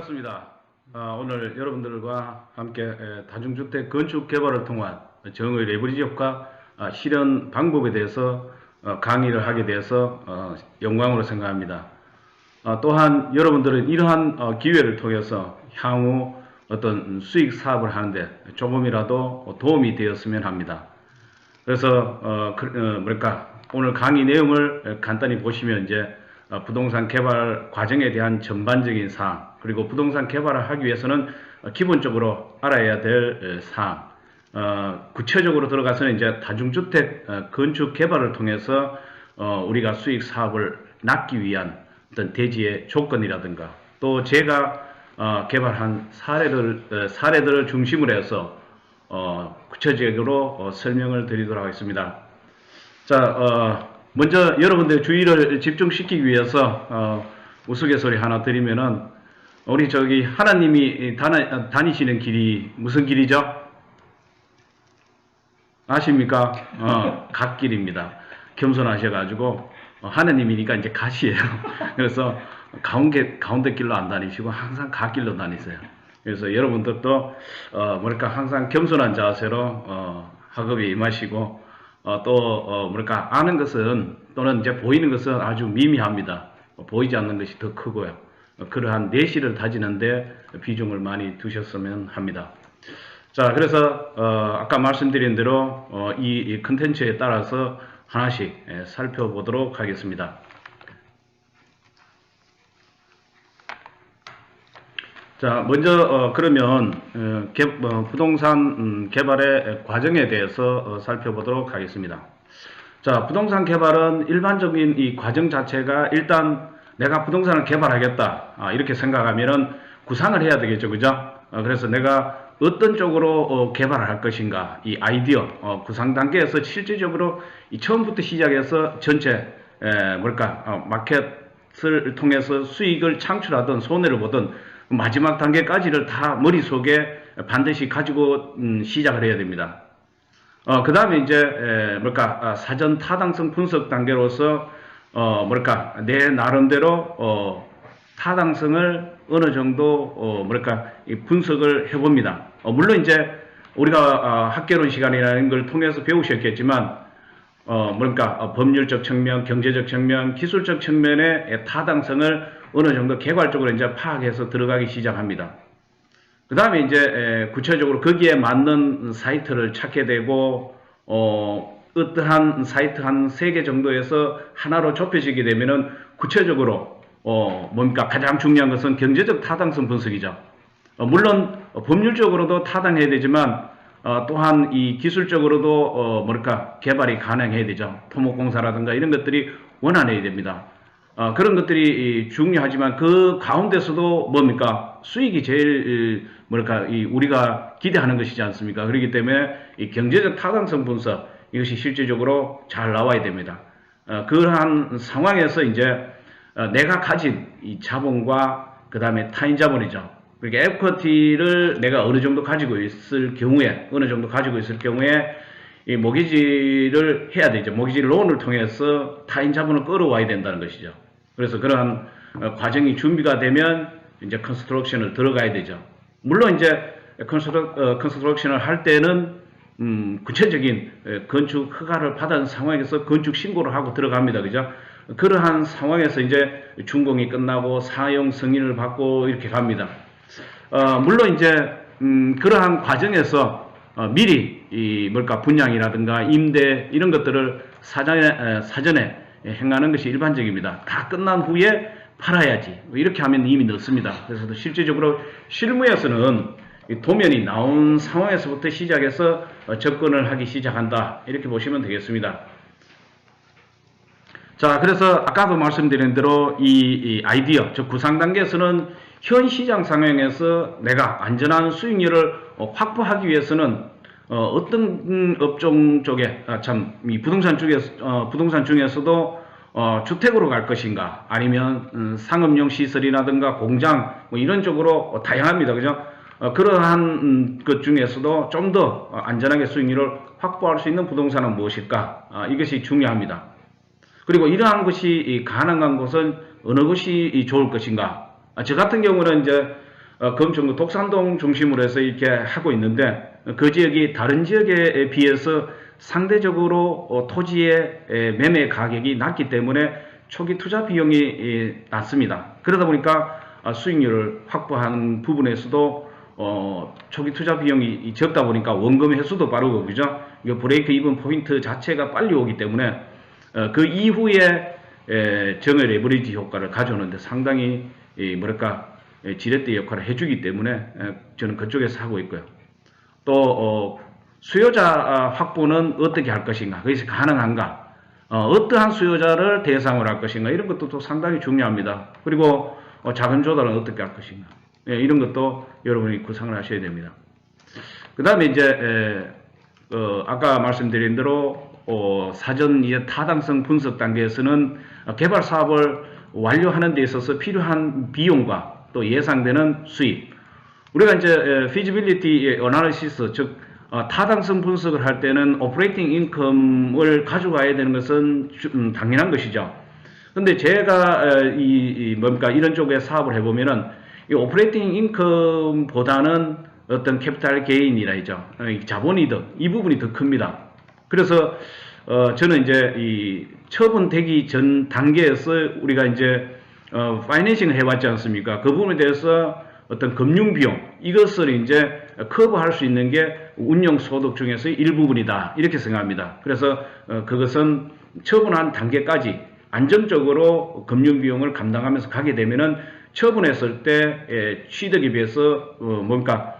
반갑습니다. 오늘 여러분들과 함께 다중주택 건축 개발을 통한 정의 레버리지 효과 실현 방법에 대해서 강의를 하게 돼서 영광으로 생각합니다. 또한 여러분들은 이러한 기회를 통해서 향후 어떤 수익 사업을 하는데 조금이라도 도움이 되었으면 합니다. 그래서 오늘 강의 내용을 간단히 보시면 이제 부동산 개발 과정에 대한 전반적인 사항, 그리고 부동산 개발을 하기 위해서는 기본적으로 알아야 될 사항, 구체적으로 들어가서는 이제 다중주택 건축 개발을 통해서 우리가 수익 사업을 낳기 위한 어떤 대지의 조건이라든가, 또 제가 개발한 사례들을 중심으로 해서 구체적으로 설명을 드리도록 하겠습니다. 자, 먼저 여러분들의 주의를 집중시키기 위해서 우스갯소리 하나 드리면은, 우리 저기 하나님이 다니시는 길이 무슨 길이죠? 아십니까? 갓길입니다. 겸손하셔가지고 하나님이니까 이제 갓이에요. 그래서 가운데 길로 안 다니시고 항상 갓길로 다니세요. 그래서 여러분들도 항상 겸손한 자세로 학업에 임하시고, 아는 것은, 또는 이제 보이는 것은 아주 미미합니다. 보이지 않는 것이 더 크고요. 그러한 내실을 다지는데 비중을 많이 두셨으면 합니다. 자, 그래서 아까 말씀드린 대로 이 컨텐츠에 따라서 하나씩 살펴보도록 하겠습니다. 자, 먼저 그러면 부동산 개발의 과정에 대해서 살펴보도록 하겠습니다. 자, 부동산 개발은 일반적인 이 과정 자체가, 일단 내가 부동산을 개발하겠다 이렇게 생각하면은 구상을 해야 되겠죠, 그죠? 그래서 내가 어떤 쪽으로 개발을 할 것인가, 이 아이디어 구상 단계에서 실질적으로 처음부터 시작해서 전체 마켓을 통해서 수익을 창출하든 손해를 보든 마지막 단계까지를 다 머릿속에 반드시 가지고 시작을 해야 됩니다. 그 다음에 이제 사전 타당성 분석 단계로서 내 나름대로 타당성을 어느 정도 분석을 해봅니다. 물론 이제 우리가 학개론 시간이라는 걸 통해서 배우셨겠지만 법률적 측면, 경제적 측면, 기술적 측면의 타당성을 어느 정도 개괄적으로 이제 파악해서 들어가기 시작합니다. 그 다음에 이제 구체적으로 거기에 맞는 사이트를 찾게 되고, 어떠한 사이트 한 3개 정도에서 하나로 좁혀지게 되면은 구체적으로 가장 중요한 것은 경제적 타당성 분석이죠. 물론 법률적으로도 타당해야 되지만 또한 이 기술적으로도 개발이 가능해야 되죠. 토목공사라든가 이런 것들이 원활해야 됩니다. 그런 것들이 중요하지만 그 가운데서도 수익이 제일 우리가 기대하는 것이지 않습니까? 그렇기 때문에 이 경제적 타당성 분석, 이것이 실질적으로 잘 나와야 됩니다. 그러한 상황에서 이제 내가 가진 이 자본과 그 다음에 타인 자본이죠. 그러니까 에쿼티를 내가 어느 정도 가지고 있을 경우에, 이 모기지를 해야 되죠. 모기지 론을 통해서 타인 자본을 끌어와야 된다는 것이죠. 그래서 그러한 과정이 준비가 되면 이제 컨스트럭션을 들어가야 되죠. 물론 이제 컨스트럭션을 할 때는 구체적인 건축 허가를 받은 상황에서 건축 신고를 하고 들어갑니다. 그죠? 그러한 상황에서 이제 준공이 끝나고 사용 승인을 받고 이렇게 갑니다. 물론 이제 그러한 과정에서 미리 분양이라든가 임대 이런 것들을 사전에 행하는 것이 일반적입니다. 다 끝난 후에 팔아야지, 이렇게 하면 이미 늦습니다. 그래서 실질적으로 실무에서는 도면이 나온 상황에서부터 시작해서 접근을 하기 시작한다, 이렇게 보시면 되겠습니다. 자, 그래서 아까도 말씀드린 대로 이 아이디어, 즉 구상 단계에서는 현 시장 상황에서 내가 안전한 수익률을 확보하기 위해서는 어떤 업종 쪽에 이 부동산 중에서도 주택으로 갈 것인가, 아니면 상업용 시설이라든가 공장 이런 쪽으로 다양합니다. 그죠? 그러한 것 중에서도 좀 더 안전하게 수익률을 확보할 수 있는 부동산은 무엇일까? 이것이 중요합니다. 그리고 이러한 것이 가능한 곳은 어느 것이 좋을 것인가? 저 같은 경우는 이제 금천구 독산동 중심으로 해서 이렇게 하고 있는데 그 지역이 다른 지역에 비해서 상대적으로 토지의 매매 가격이 낮기 때문에 초기 투자 비용이 낮습니다. 그러다 보니까 수익률을 확보하는 부분에서도 초기 투자 비용이 적다 보니까 원금 회수도 빠르고 그죠? 이거 브레이크 이븐 포인트 자체가 빨리 오기 때문에 그 이후에 정의 레버리지 효과를 가져오는데 상당히 뭐랄까 지렛대 역할을 해주기 때문에 저는 그쪽에서 하고 있고요. 또 수요자 확보는 어떻게 할 것인가, 그것이 가능한가, 어떠한 수요자를 대상으로 할 것인가 이런 것도 또 상당히 중요합니다. 그리고 자금 조달은 어떻게 할 것인가, 이런 것도 여러분이 구상을 하셔야 됩니다. 그 다음에 이제 아까 말씀드린 대로 사전 이제 타당성 분석 단계에서는 개발 사업을 완료하는 데 있어서 필요한 비용과 또 예상되는 수익, 우리가 이제 feasibility analysis, 즉 타당성 분석을 할 때는 오퍼레이팅 인컴을 가져가야 되는 것은 당연한 것이죠. 근데 제가 뭡니까 이런 쪽에 사업을 해보면은 이 오퍼레이팅 인컴보다는 어떤 캐피탈 게인이라죠, 자본이득, 이 부분이 더 큽니다. 그래서 저는 이제 이 처분되기 전 단계에서 우리가 이제 파이낸싱을 해왔지 않습니까? 그 부분에 대해서 어떤 금융 비용, 이것을 이제 커버할 수 있는 게 운영 소득 중에서 일부분이다, 이렇게 생각합니다. 그래서 그것은 처분한 단계까지 안정적으로 금융 비용을 감당하면서 가게 되면은 처분했을 때 취득에 비해서 뭔가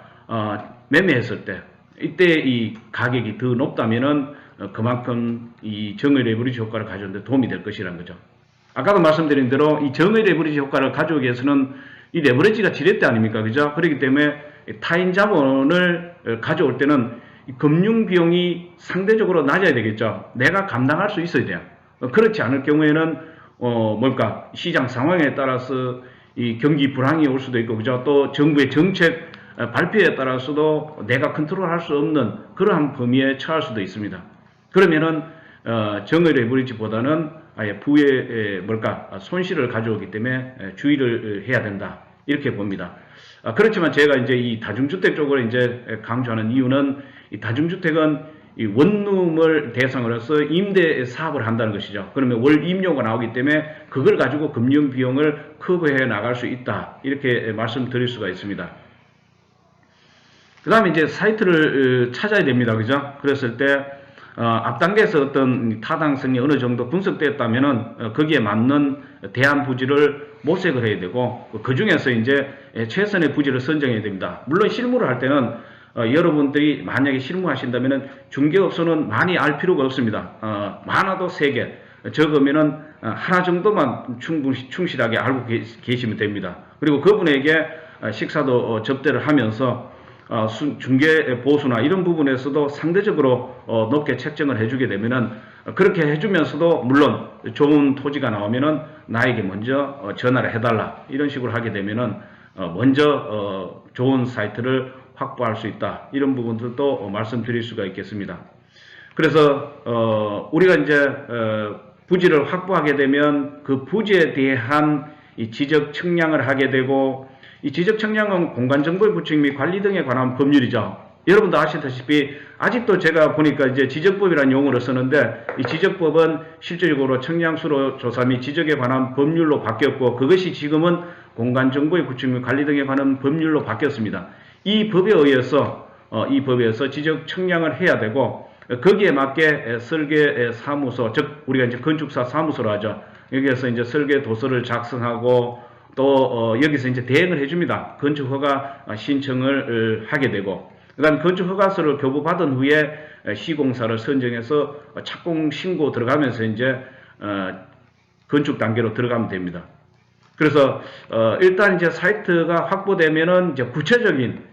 매매했을 때 이때 이 가격이 더 높다면은 그만큼 이 정의 레버리지 효과를 가져오는데 도움이 될 것이라는 거죠. 아까도 말씀드린 대로 이 정의 레버리지 효과를 가져오기 위해서는 이 레버리지가 지렛대 아닙니까? 그죠? 그렇기 때문에 타인 자본을 가져올 때는 금융 비용이 상대적으로 낮아야 되겠죠. 내가 감당할 수 있어야 돼요. 그렇지 않을 경우에는 뭘까? 시장 상황에 따라서 이 경기 불황이 올 수도 있고, 그죠? 또 정부의 정책 발표에 따라서도 내가 컨트롤할 수 없는 그러한 범위에 처할 수도 있습니다. 그러면은 정의 레버리지보다는 아예 부의 손실을 가져오기 때문에 주의를 해야 된다, 이렇게 봅니다. 그렇지만 제가 이제 이 다중주택 쪽을 이제 강조하는 이유는 이 다중주택은 이 원룸을 대상으로 해서 임대 사업을 한다는 것이죠. 그러면 월 임료가 나오기 때문에 그걸 가지고 금융 비용을 커버해 나갈 수 있다, 이렇게 말씀드릴 수가 있습니다. 그 다음에 이제 사이트를 찾아야 됩니다. 그죠? 그랬을 때 앞 단계에서 어떤 타당성이 어느 정도 분석되었다면은 거기에 맞는 대안 부지를 모색을 해야 되고, 그 중에서 이제 최선의 부지를 선정해야 됩니다. 물론 실무를 할 때는 여러분들이 만약에 실무하신다면은 중개업소는 많이 알 필요가 없습니다. 많아도 3개, 적으면은 하나 정도만 충실하게 알고 계시면 됩니다. 그리고 그분에게 식사도 접대를 하면서 중개 보수나 이런 부분에서도 상대적으로 높게 책정을 해주게 되면은, 그렇게 해주면서도 물론 좋은 토지가 나오면은 나에게 먼저 전화를 해달라, 이런 식으로 하게 되면은 먼저 좋은 사이트를 확보할 수 있다, 이런 부분들도 말씀드릴 수가 있겠습니다. 그래서 우리가 이제 부지를 확보하게 되면 그 부지에 대한 이 지적 측량을 하게 되고, 이 지적 측량은 공간정보의 구축 및 관리 등에 관한 법률이죠. 여러분도 아시다시피 아직도 제가 보니까 이제 지적법이라는 용어를 쓰는데, 이 지적법은 실질적으로 측량수로 조사 및 지적에 관한 법률로 바뀌었고, 그것이 지금은 공간정보의 구축 및 관리 등에 관한 법률로 바뀌었습니다. 이 법에 의해서 지적 측량을 해야 되고, 거기에 맞게 설계 사무소, 즉 우리가 이제 건축사 사무소로 하죠. 여기에서 이제 설계 도서를 작성하고, 또 여기서 이제 대행을 해줍니다. 건축허가 신청을 하게 되고, 그다음 건축허가서를 교부받은 후에 시공사를 선정해서 착공 신고 들어가면서 이제 건축 단계로 들어가면 됩니다. 그래서 일단 이제 사이트가 확보되면은 이제 구체적인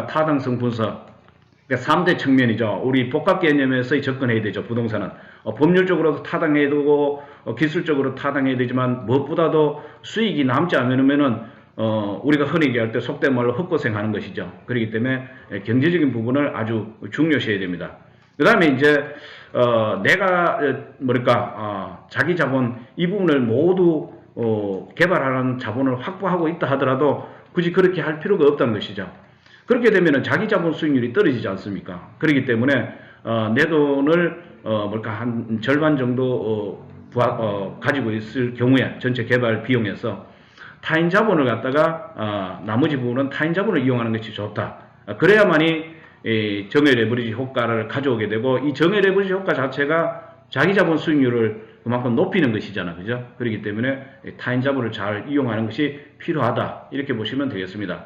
타당성 분석, 그러니까 3대 측면이죠. 우리 복합 개념에서 접근해야 되죠. 부동산은 법률적으로도 타당해야 되고 기술적으로 타당해야 되지만, 무엇보다도 수익이 남지 않으면은 우리가 흔히 얘기할 때 속된 말로 헛고생하는 것이죠. 그렇기 때문에 경제적인 부분을 아주 중요시해야 됩니다. 그 다음에 이제 내가 자기 자본 이 부분을 모두 개발하는 자본을 확보하고 있다 하더라도 굳이 그렇게 할 필요가 없다는 것이죠. 그렇게 되면 자기 자본 수익률이 떨어지지 않습니까? 그렇기 때문에 내 돈을 한 절반 정도 가지고 있을 경우에 전체 개발 비용에서 타인 자본을 갖다가 나머지 부분은 타인 자본을 이용하는 것이 좋다. 그래야만이 정의 레버리지 효과를 가져오게 되고, 이 정의 레버리지 효과 자체가 자기 자본 수익률을 그만큼 높이는 것이잖아, 그죠? 그렇기 때문에 타인 자본을 잘 이용하는 것이 필요하다, 이렇게 보시면 되겠습니다.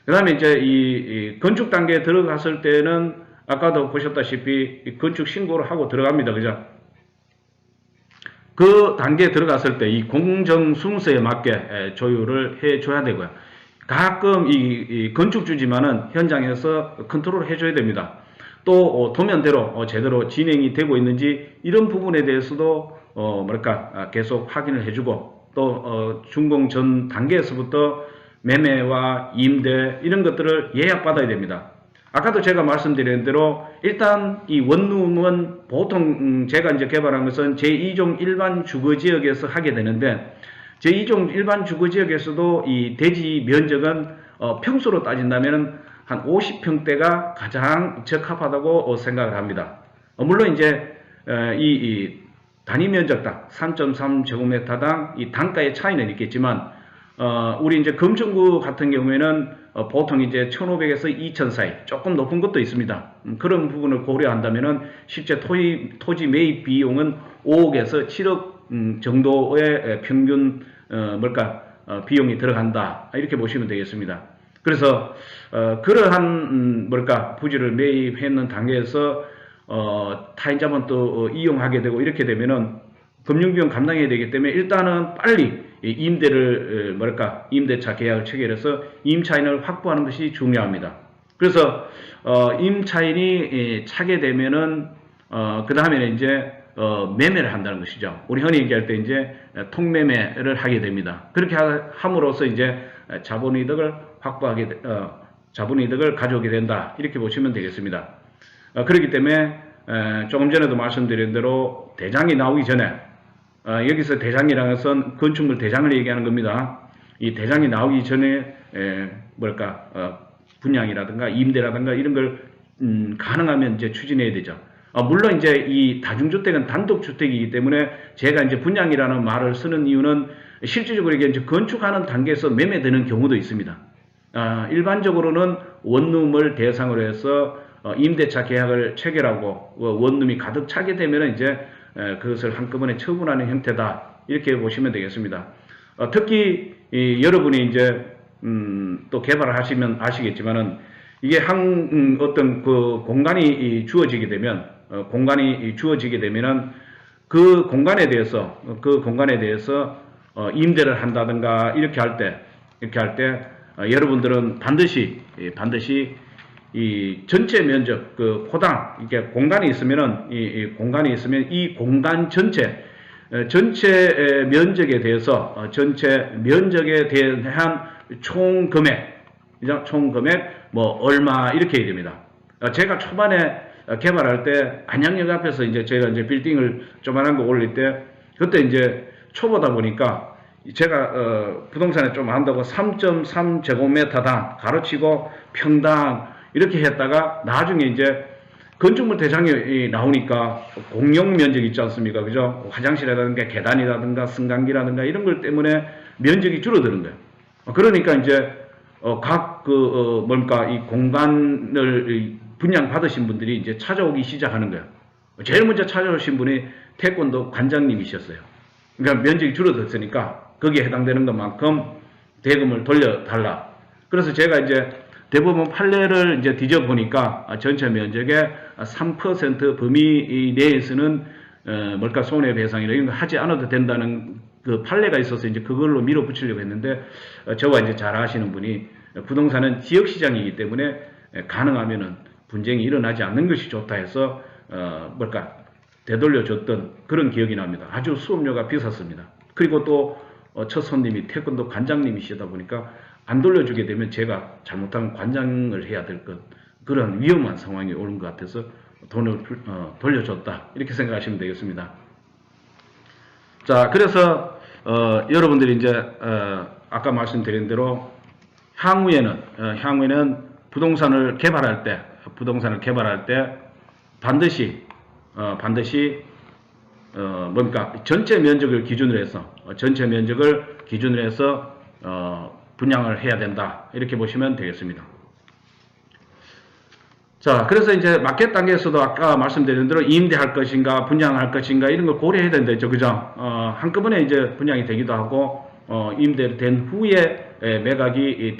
그 다음에 이제 이 건축 단계에 들어갔을 때는 아까도 보셨다시피 건축 신고를 하고 들어갑니다, 그죠? 그 단계에 들어갔을 때 이 공정 순서에 맞게 조율을 해줘야 되고요. 가끔 이 건축주지만은 현장에서 컨트롤을 해줘야 됩니다. 또 도면대로 제대로 진행이 되고 있는지 이런 부분에 대해서도 계속 확인을 해주고, 또 준공 전 단계에서부터 매매와 임대 이런 것들을 예약받아야 됩니다. 아까도 제가 말씀드린 대로 일단 이 원룸은 보통 제가 이제 개발한 것은 제2종 일반 주거지역에서 하게 되는데, 제2종 일반 주거지역에서도 이 대지 면적은 평수로 따진다면 한 50평대가 가장 적합하다고 생각을 합니다. 물론 이제 이 단위 면적당 3.3제곱미터당 이 단가의 차이는 있겠지만, 우리 이제 금천구 같은 경우에는 보통 이제 1,500에서 2,000 사이, 조금 높은 것도 있습니다. 그런 부분을 고려한다면은 실제 토지 매입 비용은 5억에서 7억 정도의 평균 비용이 들어간다, 이렇게 보시면 되겠습니다. 그래서 그러한 부지를 매입했는 단계에서 타인 자본도 이용하게 되고 이렇게 되면은 금융비용 감당해야 되기 때문에 일단은 빨리 임대차 계약을 체결해서 임차인을 확보하는 것이 중요합니다. 그래서 임차인이 차게 되면은 그 다음에는 이제 매매를 한다는 것이죠. 우리 흔히 얘기할 때 이제 통매매를 하게 됩니다. 그렇게 함으로써 이제 자본이득을 자본이득을 가져오게 된다, 이렇게 보시면 되겠습니다. 그렇기 때문에 조금 전에도 말씀드린 대로 대장이 나오기 전에, 여기서 대장이라는 것은 건축물 대장을 얘기하는 겁니다. 이 대장이 나오기 전에 분양이라든가 임대라든가 이런 걸 가능하면 이제 추진해야 되죠. 물론 이제 이 다중주택은 단독주택이기 때문에 제가 이제 분양이라는 말을 쓰는 이유는 실질적으로 이게 이제 건축하는 단계에서 매매되는 경우도 있습니다. 일반적으로는 원룸을 대상으로 해서 임대차 계약을 체결하고 원룸이 가득 차게 되면 이제 그것을 한꺼번에 처분하는 형태다, 이렇게 보시면 되겠습니다. 특히 여러분이 이제 또 개발을 하시면 아시겠지만은 이게 어떤 그 공간이 주어지게 되면은 그 공간에 대해서 임대를 한다든가 이렇게 할 때 여러분들은 반드시 이 전체 면적, 그 호당, 이게 공간이 있으면 이 공간 전체 면적에 대해서 전체 면적에 대한 총 금액 얼마 이렇게 해야 됩니다. 제가 초반에 개발할 때 안양역 앞에서 이제 제가 이제 빌딩을 조만한 거 올릴 때, 그때 이제 초보다 보니까 제가 부동산에 좀 한다고 3.3제곱미터당 가로치고 평당 이렇게 했다가 나중에 이제 건축물 대장이 나오니까 공용 면적 있지 않습니까? 그죠? 화장실이라든가 계단이라든가 승강기라든가 이런 것 때문에 면적이 줄어드는 거예요. 그러니까 이제 이 공간을 분양받으신 분들이 이제 찾아오기 시작하는 거예요. 제일 먼저 찾아오신 분이 태권도 관장님이셨어요. 그러니까 면적이 줄어들었으니까 거기에 해당되는 것만큼 대금을 돌려달라. 그래서 제가 이제 대부분 판례를 이제 뒤져보니까 전체 면적의 3% 범위 내에서는 손해배상이나 이런 거 하지 않아도 된다는 그 판례가 있어서 이제 그걸로 밀어붙이려고 했는데, 저와 이제 잘 아시는 분이 부동산은 지역시장이기 때문에 가능하면은 분쟁이 일어나지 않는 것이 좋다 해서 되돌려줬던 그런 기억이 납니다. 아주 수업료가 비쌌습니다. 그리고 또 첫 손님이 태권도 관장님이시다 보니까 안 돌려주게 되면 제가 잘못하면 관장을 해야 될 그런 위험한 상황이 오는 것 같아서 돈을 돌려줬다, 이렇게 생각하시면 되겠습니다. 자, 그래서 여러분들이 이제 아까 말씀드린 대로 향후에는 부동산을 개발할 때 반드시 뭡니까? 전체 면적을 기준으로 해서 분양을 해야 된다. 이렇게 보시면 되겠습니다. 자, 그래서 이제 마켓 단계에서도 아까 말씀드린 대로 임대할 것인가, 분양할 것인가, 이런 걸 고려해야 된다 했죠. 그죠? 한꺼번에 이제 분양이 되기도 하고, 임대된 후에 매각이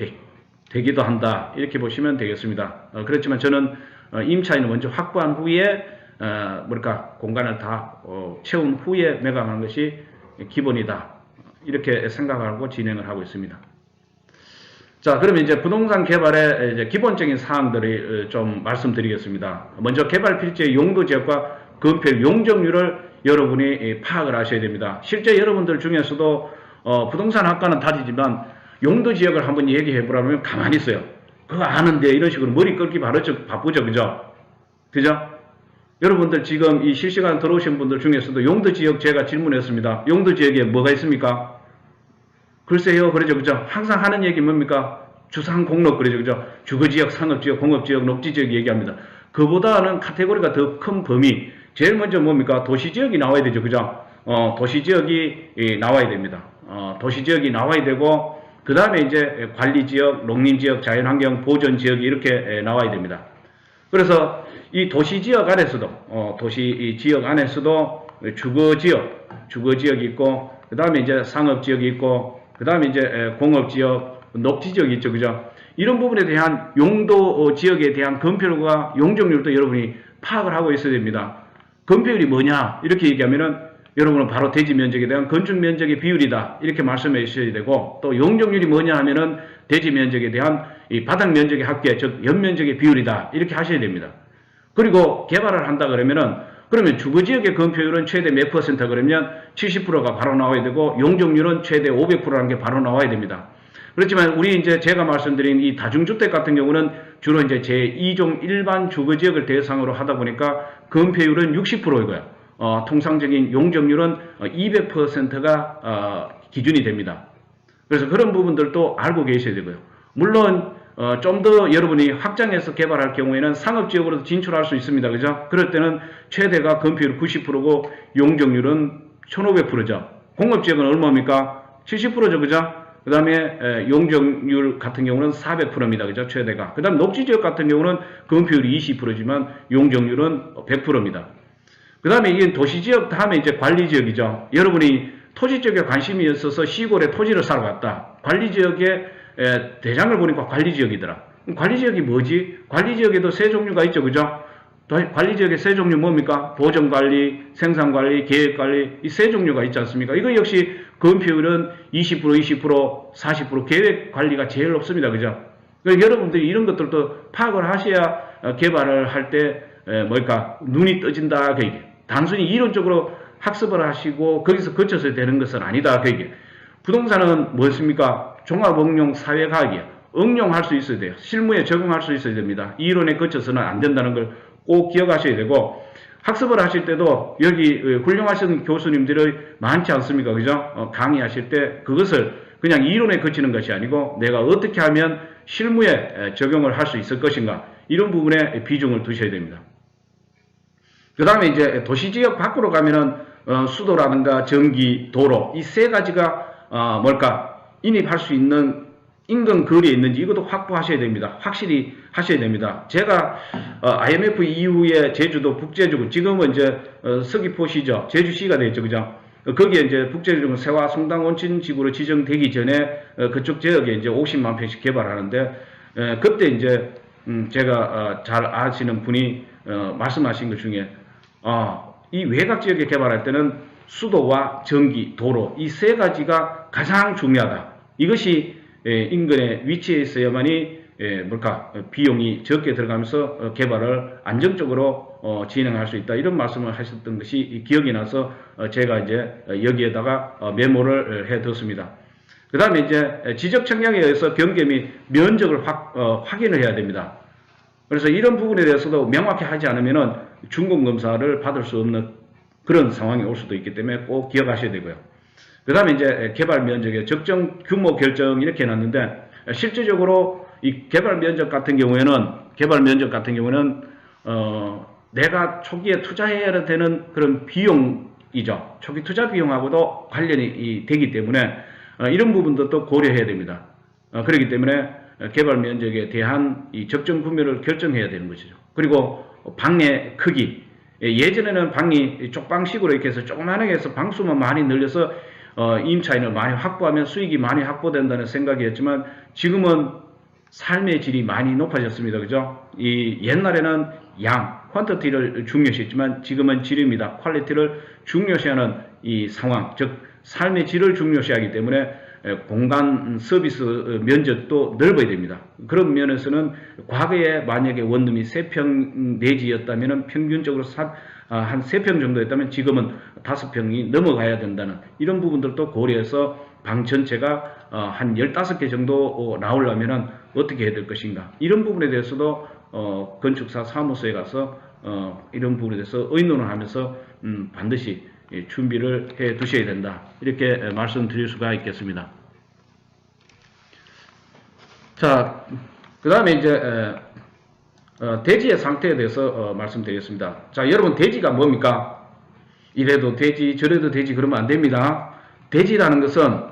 되기도 한다. 이렇게 보시면 되겠습니다. 그렇지만 저는 임차인을 먼저 확보한 후에, 공간을 다 채운 후에 매각하는 것이 기본이다. 이렇게 생각하고 진행을 하고 있습니다. 자, 그러면 이제 부동산 개발의 이제 기본적인 사항들을 좀 말씀드리겠습니다. 먼저 개발 필지의 용도 지역과 건폐율 용적률을 여러분이 파악을 하셔야 됩니다. 실제 여러분들 중에서도 부동산 학과는 다르지만 용도 지역을 한번 얘기해 보라면 가만히 있어요. 그거 아는데 이런 식으로 머리 끌기 바쁘죠, 그죠? 그죠? 여러분들 지금 이 실시간 들어오신 분들 중에서도 용도 지역 제가 질문했습니다. 용도 지역에 뭐가 있습니까? 글쎄요, 그러죠, 그죠? 항상 하는 얘기 뭡니까? 주상 공록, 그러죠, 그죠? 주거지역, 상업지역, 공업지역, 녹지지역 얘기합니다. 그보다는 카테고리가 더 큰 범위. 제일 먼저 뭡니까? 도시지역이 나와야 되죠, 그죠? 도시지역이 나와야 됩니다. 도시지역이 나와야 되고, 그 다음에 이제 관리지역, 농림지역, 자연환경 보존지역이 이렇게 나와야 됩니다. 그래서 이 도시지역 안에서도, 도시지역 안에서도 주거지역이 있고, 그 다음에 이제 상업지역이 있고, 그 다음에 이제 공업지역, 녹지지역이 있죠, 그죠? 이런 부분에 대한 용도 지역에 대한 건폐율과 용적률도 여러분이 파악을 하고 있어야 됩니다. 건폐율이 뭐냐? 이렇게 얘기하면은 여러분은 바로 대지 면적에 대한 건축 면적의 비율이다. 이렇게 말씀해 주셔야 되고, 또 용적률이 뭐냐 하면은 대지 면적에 대한 이 바닥 면적의 합계, 즉 연면적의 비율이다. 이렇게 하셔야 됩니다. 그리고 개발을 한다 그러면 주거지역의 건폐율은 최대 몇 퍼센트 그러면 70%가 바로 나와야 되고 용적률은 최대 500%라는 게 바로 나와야 됩니다. 그렇지만 우리 이제 제가 말씀드린 이 다중주택 같은 경우는 주로 이제 제2종 일반 주거지역을 대상으로 하다 보니까 건폐율은 60%이고요. 통상적인 용적률은 200%가 기준이 됩니다. 그래서 그런 부분들도 알고 계셔야 되고요. 물론 좀 더 여러분이 확장해서 개발할 경우에는 상업지역으로도 진출할 수 있습니다. 그죠? 그럴 때는 최대가 건폐율 90%고 용적률은 1500%죠. 공업지역은 얼마입니까? 70%죠. 그죠? 그 다음에 용적률 같은 경우는 400%입니다. 그죠? 최대가. 그 다음 녹지지역 같은 경우는 건폐율이 20%지만 용적률은 100%입니다. 그 다음에 이게 도시지역 다음에 이제 관리지역이죠. 여러분이 토지 쪽에 관심이 있어서 시골에 토지를 사러 갔다. 관리지역에 대장을 보니까 관리지역이더라. 관리지역이 뭐지? 관리지역에도 세 종류가 있죠. 그죠? 관리지역의 세 종류 뭡니까? 보전관리, 생산관리, 계획관리 이 세 종류가 있지 않습니까? 이거 역시 건폐율은 20%, 40% 계획관리가 제일 높습니다. 그죠? 그러니까 여러분들이 이런 것들도 파악을 하셔야 개발을 할 때 눈이 떠진다. 그 얘기. 단순히 이론적으로 학습을 하시고 거기서 거쳐서 되는 것은 아니다. 그 얘기. 부동산은 무엇입니까? 종합응용 사회과학이에요. 응용할 수 있어야 돼요. 실무에 적용할 수 있어야 됩니다. 이론에 거쳐서는 안 된다는 걸 꼭 기억하셔야 되고 학습을 하실 때도 여기 훌륭하신 교수님들이 많지 않습니까? 그죠? 강의하실 때 그것을 그냥 이론에 거치는 것이 아니고 내가 어떻게 하면 실무에 적용을 할 수 있을 것인가 이런 부분에 비중을 두셔야 됩니다. 그 다음에 이제 도시지역 밖으로 가면은 수도라든가 전기, 도로 이 세 가지가 인입할 수 있는 인근 거리에 있는지 이것도 확보하셔야 됩니다. 확실히 하셔야 됩니다. 제가 IMF 이후에 제주도, 북제주, 지금은 이제 서귀포시죠. 제주시가 되었죠. 그죠? 거기에 이제 북제주 세화 성당 온천 지구로 지정되기 전에 그쪽 지역에 이제 50만 평씩 개발하는데 그때 이제 제가 잘 아시는 분이 말씀하신 것 중에 이 외곽 지역에 개발할 때는 수도와 전기, 도로 이 세 가지가 가장 중요하다. 이것이 인근에 위치해 있어야만이 비용이 적게 들어가면서 개발을 안정적으로 진행할 수 있다. 이런 말씀을 하셨던 것이 기억이 나서 제가 이제 여기에다가 메모를 해뒀습니다. 그 다음에 이제 지적 청약에 의해서 경계 및 면적을 확인을 해야 됩니다. 그래서 이런 부분에 대해서도 명확히 하지 않으면은 준공검사를 받을 수 없는 그런 상황이 올 수도 있기 때문에 꼭 기억하셔야 되고요. 그 다음에 이제 개발 면적의 적정 규모 결정 이렇게 해놨는데 실질적으로 이 개발 면적 같은 경우에는 내가 초기에 투자해야 되는 그런 비용이죠. 초기 투자 비용하고도 관련이 되기 때문에 이런 부분도 또 고려해야 됩니다. 그렇기 때문에 개발 면적에 대한 이 적정 구매를 결정해야 되는 것이죠. 그리고 방의 크기. 예전에는 방이 쪽방식으로 이렇게 해서 조그만하게 해서 방수만 많이 늘려서 임차인을 많이 확보하면 수익이 많이 확보된다는 생각이었지만 지금은 삶의 질이 많이 높아졌습니다. 그죠? 이 옛날에는 퀀터티를 중요시했지만 지금은 질입니다. 퀄리티를 중요시하는 이 상황, 즉 삶의 질을 중요시하기 때문에 공간 서비스 면적도 넓어야 됩니다. 그런 면에서는 과거에 만약에 원룸이 3평 내지였다면 평균적으로 한 3평 정도였다면 지금은 5평이 넘어가야 된다는 이런 부분들도 고려해서 방 전체가 한 15개 정도 나오려면 어떻게 해야 될 것인가, 이런 부분에 대해서도 건축사 사무소에 가서 이런 부분에 대해서 의논을 하면서 반드시 준비를 해 두셔야 된다, 이렇게 말씀드릴 수가 있겠습니다. 자, 그 다음에 이제 대지의 상태에 대해서 말씀드리겠습니다. 자, 여러분, 대지가 뭡니까? 이래도 대지 저래도 대지 그러면 안 됩니다. 대지라는 것은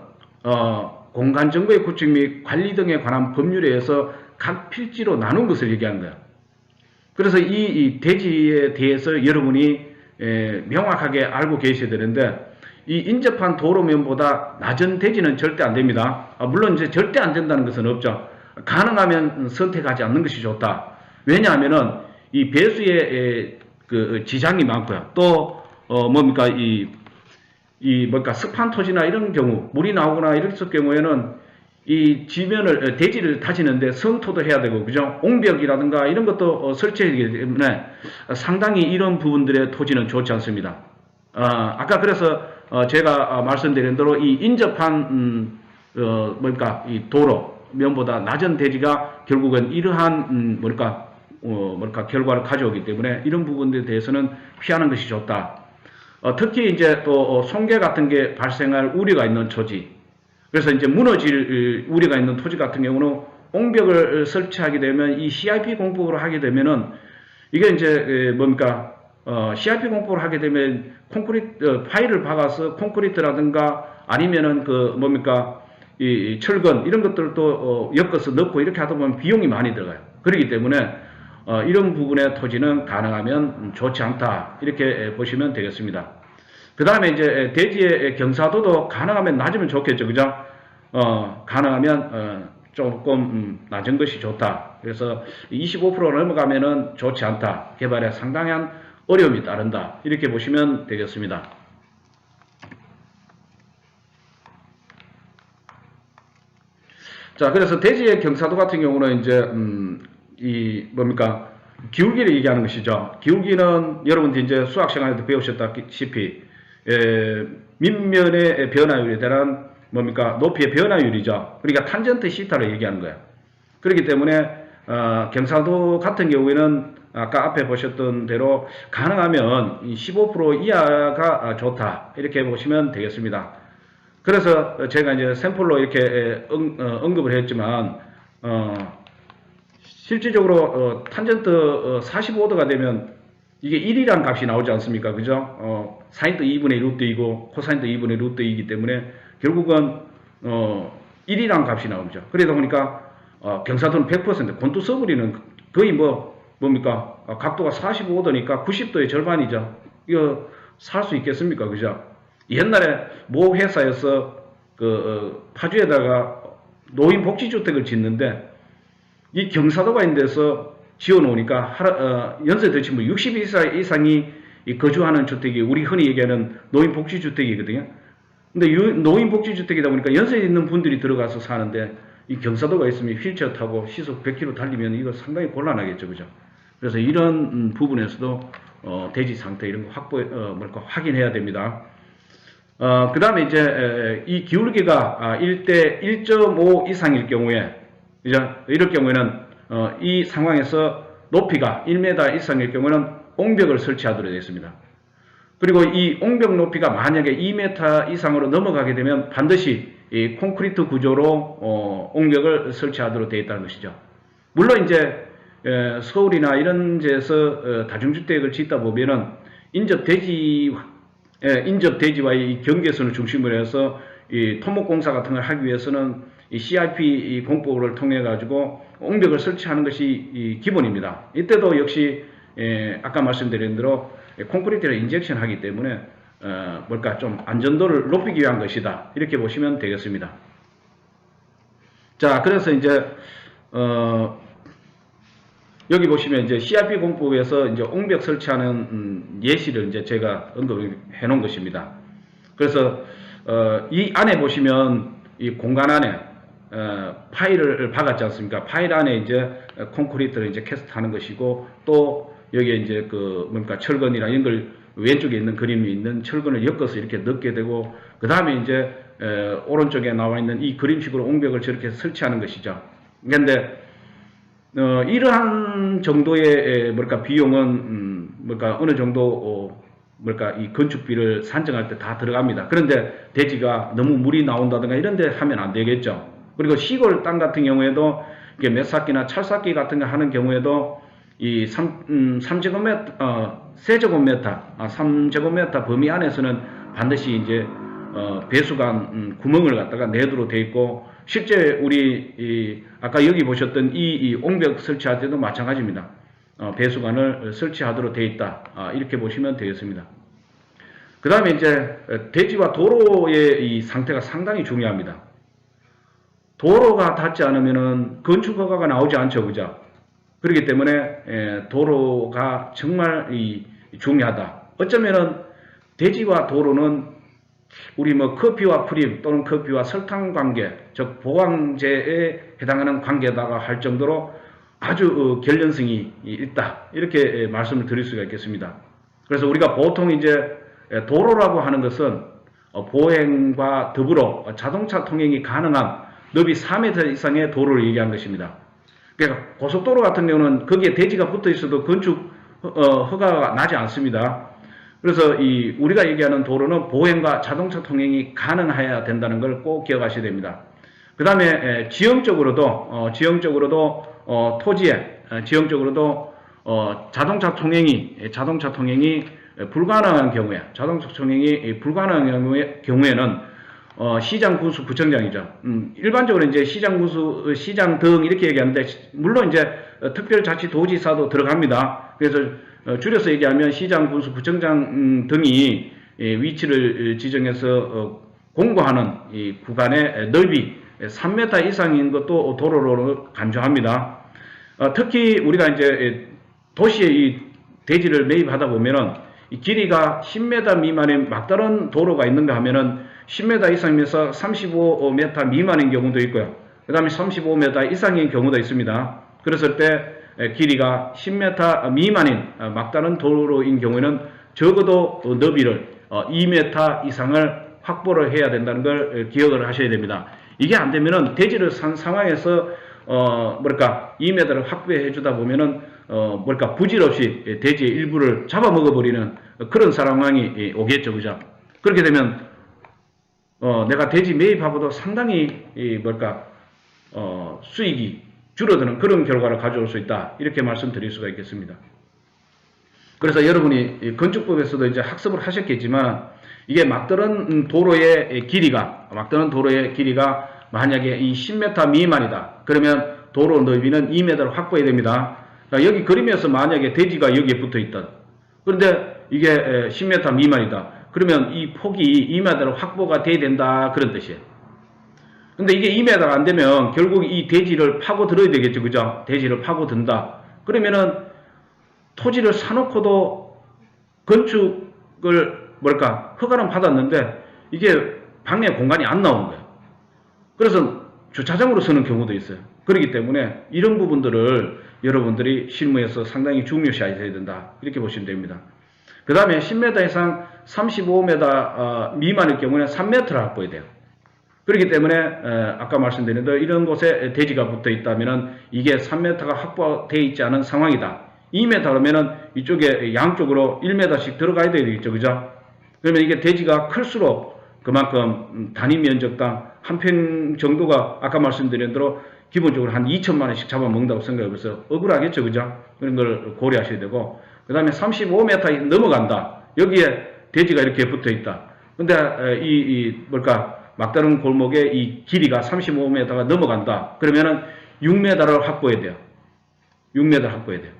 공간 정보의 구축 및 관리 등에 관한 법률에 의해서 각 필지로 나눈 것을 얘기하는 거예요. 그래서 이 대지에 대해서 여러분이 명확하게 알고 계셔야 되는데, 이 인접한 도로면보다 낮은 대지는 절대 안 됩니다. 물론 이제 절대 안 된다는 것은 없죠. 가능하면 선택하지 않는 것이 좋다. 왜냐하면은 이 배수의 그 지장이 많고요. 또 뭡니까 습한 토지나 이런 경우, 물이 나오거나 이랬을 경우에는 이 지면을 대지를 다지는데 성토도 해야 되고, 그죠? 옹벽이라든가 이런 것도 설치해야 되기 때문에 상당히 이런 부분들의 토지는 좋지 않습니다. 아까 그래서 제가 말씀드린 대로 이 인접한 이 도로 면보다 낮은 대지가 결국은 이러한 결과를 가져오기 때문에 이런 부분에 대해서는 피하는 것이 좋다. 특히 이제 또 손괴 같은 게 발생할 우려가 있는 토지, 그래서 이제 무너질 우려가 있는 토지 같은 경우는 옹벽을 설치하게 되면 이 CIP 공법으로 하게 되면은 이게 이제 CIP 공법으로 하게 되면 콘크리트 파일을 박아서 콘크리트라든가 아니면은 이 철근 이런 것들도 엮어서 넣고 이렇게 하다 보면 비용이 많이 들어가요. 그렇기 때문에 이런 부분의 토지는 가능하면 좋지 않다, 이렇게 보시면 되겠습니다. 그 다음에 이제 대지의 경사도도 가능하면 낮으면 좋겠죠, 그죠? 가능하면 조금 낮은 것이 좋다. 그래서 25% 넘어가면은 좋지 않다. 개발에 상당한 어려움이 따른다, 이렇게 보시면 되겠습니다. 자, 그래서 대지의 경사도 같은 경우는 이제 기울기를 얘기하는 것이죠. 기울기는 여러분들이 이제 수학 시간에도 배우셨다시피 밑면의 변화율에 대한 높이의 변화율이죠. 그러니까 탄젠트 시타를 얘기하는 거예요. 그렇기 때문에 경사도 같은 경우에는 아까 앞에 보셨던 대로 가능하면 15% 이하가 좋다, 이렇게 보시면 되겠습니다. 그래서 제가 이제 샘플로 이렇게 언급을 했지만 실질적으로 탄젠트 45도가 되면 이게 1이라는 값이 나오지 않습니까? 그죠? 사인도 2분의 루트이고 코사인도 2분의 루트이기 때문에 결국은 1이라는 값이 나오죠. 그러다 보니까 경사도는 100%, 곤두서브리는 거의 각도가 45도니까 90도의 절반이죠. 이거 살 수 있겠습니까? 그죠? 옛날에 모 회사에서 파주에다가 노인복지주택을 짓는데 이 경사도가 있는 데서 지어놓으니까 연세 드신 분 60세 이상이 거주하는 주택이 우리 흔히 얘기하는 노인복지주택이거든요. 근데 노인복지주택이다 보니까 연세 있는 분들이 들어가서 사는데 이 경사도가 있으면 휠체어 타고 시속 100km 달리면 이거 상당히 곤란하겠죠, 그죠? 그래서 이런 부분에서도 대지 상태 이런 거 확인해야 됩니다. 그 다음에 이제 이 기울기가 1대 1.5 이상일 경우에, 이럴 경우에는 이 상황에서 높이가 1m 이상일 경우에는 옹벽을 설치하도록 되어 있습니다. 그리고 이 옹벽 높이가 만약에 2m 이상으로 넘어가게 되면 반드시 이 콘크리트 구조로 옹벽을 설치하도록 되어 있다는 것이죠. 물론 이제 서울이나 이런 데서 다중주택을 짓다 보면은 인접 대지와의 이 경계선을 중심으로 해서 이 토목공사 같은 걸 하기 위해서는 이 CIP 공법을 통해 가지고 옹벽을 설치하는 것이 기본입니다. 이때도 역시 아까 말씀드린 대로 콘크리트를 인젝션 하기 때문에 좀 안전도를 높이기 위한 것이다, 이렇게 보시면 되겠습니다. 자, 그래서 이제 여기 보시면 이제 CIP 공법에서 이제 옹벽 설치하는 예시를 이제 제가 언급해 놓은 것입니다. 그래서 이 안에 보시면 이 공간 안에 파일을 박았지 않습니까? 파일 안에 이제 콘크리트를 이제 캐스트하는 것이고, 또 여기에 이제 철근이나 이런 걸 왼쪽에 있는 그림이 있는 철근을 엮어서 이렇게 넣게 되고, 그 다음에 이제 오른쪽에 나와 있는 이 그림식으로 옹벽을 저렇게 설치하는 것이죠. 그런데 이러한 정도의 비용은 어느 정도 이 건축비를 산정할 때 다 들어갑니다. 그런데 대지가 너무 물이 나온다든가 이런 데 하면 안 되겠죠. 그리고 시골 땅 같은 경우에도 이게 met삭기나 찰삭기 같은 거 하는 경우에도 이 3제곱미터 범위 안에서는 반드시 이제 배수관 구멍을 갖다가 내도록 되어 있고, 실제 우리 아까 여기 보셨던 이 옹벽 설치할 때도 마찬가지입니다. 배수관을 설치하도록 되어 있다, 이렇게 보시면 되겠습니다. 그 다음에 이제 대지와 도로의 이 상태가 상당히 중요합니다. 도로가 닿지 않으면은 건축 허가가 나오지 않죠, 그죠? 그렇기 때문에 도로가 정말 중요하다. 어쩌면은 대지와 도로는 우리 커피와 프림 또는 커피와 설탕 관계, 즉 보강제에 해당하는 관계다가 할 정도로 아주 결연성이 있다, 이렇게 말씀을 드릴 수가 있겠습니다. 그래서 우리가 보통 이제 도로라고 하는 것은 보행과 더불어 자동차 통행이 가능한 너비 4m 이상의 도로를 얘기한 것입니다. 그러니까 고속도로 같은 경우는 거기에 대지가 붙어 있어도 건축 허가가 나지 않습니다. 그래서 우리가 얘기하는 도로는 보행과 자동차 통행이 가능해야 된다는 걸 꼭 기억하셔야 됩니다. 그 다음에 지형적으로도 토지에 지형적으로도 자동차 통행이 불가능한 경우에, 경우에는 시장 군수 구청장이죠. 일반적으로 이제 시장 군수, 시장 등 이렇게 얘기하는데, 물론 이제 특별자치도지사도 들어갑니다. 그래서 줄여서 얘기하면 시장 군수 구청장 등이 위치를 지정해서 공고하는 이 구간의 넓이 3m 이상인 것도 도로로 간주합니다. 특히 우리가 이제 도시에 이 대지를 매입하다 보면은 이 길이가 10m 미만의 막다른 도로가 있는가 하면은 10m 이상이면서 35m 미만인 경우도 있고요. 그 다음에 35m 이상인 경우도 있습니다. 그랬을 때 길이가 10m 미만인 막다른 도로인 경우에는 적어도 너비를 2m 이상을 확보를 해야 된다는 걸 기억을 하셔야 됩니다. 이게 안 되면은 대지를 산 상황에서 2m를 확보해 주다 보면은 부질없이 대지의 일부를 잡아먹어버리는 그런 상황이 오겠죠, 그죠? 그렇게 되면 내가 대지 매입하고도 상당히 수익이 줄어드는 그런 결과를 가져올 수 있다, 이렇게 말씀드릴 수가 있겠습니다. 그래서 여러분이 건축법에서도 이제 학습을 하셨겠지만, 이게 막다른 도로의 길이가 만약에 이 10m 미만이다, 그러면 도로 넓이는 2m를 확보해야 됩니다. 여기 그림에서 만약에 대지가 여기에 붙어 있다, 그런데 이게 10m 미만이다, 그러면 이 폭이 2m로 확보가 돼야 된다, 그런 뜻이에요. 근데 이게 2m가 안 되면 결국 이 대지를 파고 들어야 되겠죠, 그죠? 대지를 파고 든다. 그러면은 토지를 사놓고도 건축을 허가는 받았는데 이게 방내 공간이 안 나오는 거예요. 그래서 주차장으로 쓰는 경우도 있어요. 그렇기 때문에 이런 부분들을 여러분들이 실무에서 상당히 중요시해야 된다, 이렇게 보시면 됩니다. 그 다음에 10m 이상 35m 미만일 경우에는 3m를 확보해야 돼요. 그렇기 때문에 아까 말씀드린 대로 이런 곳에 대지가 붙어 있다면 이게 3m가 확보되어 있지 않은 상황이다, 2m 그러면은 이쪽에 양쪽으로 1m씩 들어가야 되겠죠. 그죠? 그러면 이게 대지가 클수록 그만큼 단위 면적당 한 평 정도가 아까 말씀드린 대로 기본적으로 한 2천만 원씩 잡아먹는다고 생각해서 억울하겠죠. 그죠? 그런 걸 고려하셔야 되고, 그 다음에 35m 넘어간다. 여기에 대지가 이렇게 붙어 있다. 근데 막다른 골목에 이 길이가 35m가 넘어간다. 그러면은 6m를 확보해야 돼요. 6m 확보해야 돼요.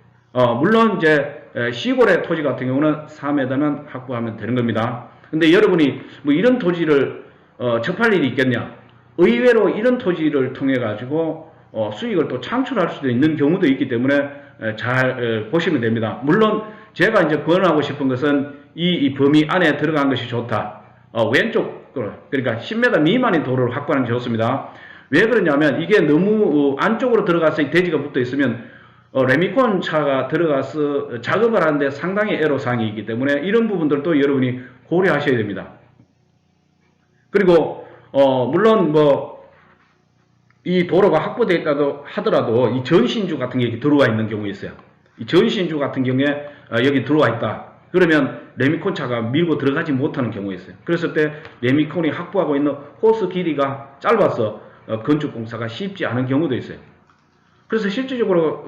물론 이제 시골의 토지 같은 경우는 4m만 확보하면 되는 겁니다. 근데 여러분이 뭐 이런 토지를 접할 일이 있겠냐? 의외로 이런 토지를 통해 가지고 수익을 또 창출할 수도 있는 경우도 있기 때문에 잘 보시면 됩니다. 물론 제가 이제 권하고 싶은 것은 이 범위 안에 들어간 것이 좋다. 왼쪽으로, 그러니까 10m 미만의 도로를 확보하는 게 좋습니다. 왜 그러냐면 이게 너무 안쪽으로 들어가서 이 대지가 붙어 있으면 레미콘 차가 들어가서 작업을 하는데 상당히 애로사항이 있기 때문에 이런 부분들도 여러분이 고려하셔야 됩니다. 그리고 물론 뭐 이 도로가 확보되어 있다고 하더라도 이 전신주 같은 게 들어와 있는 경우가 있어요. 이 전신주 같은 경우에 여기 들어와 있다. 그러면 레미콘 차가 밀고 들어가지 못하는 경우가 있어요. 그랬을 때 레미콘이 확보하고 있는 호스 길이가 짧아서 건축공사가 쉽지 않은 경우도 있어요. 그래서 실질적으로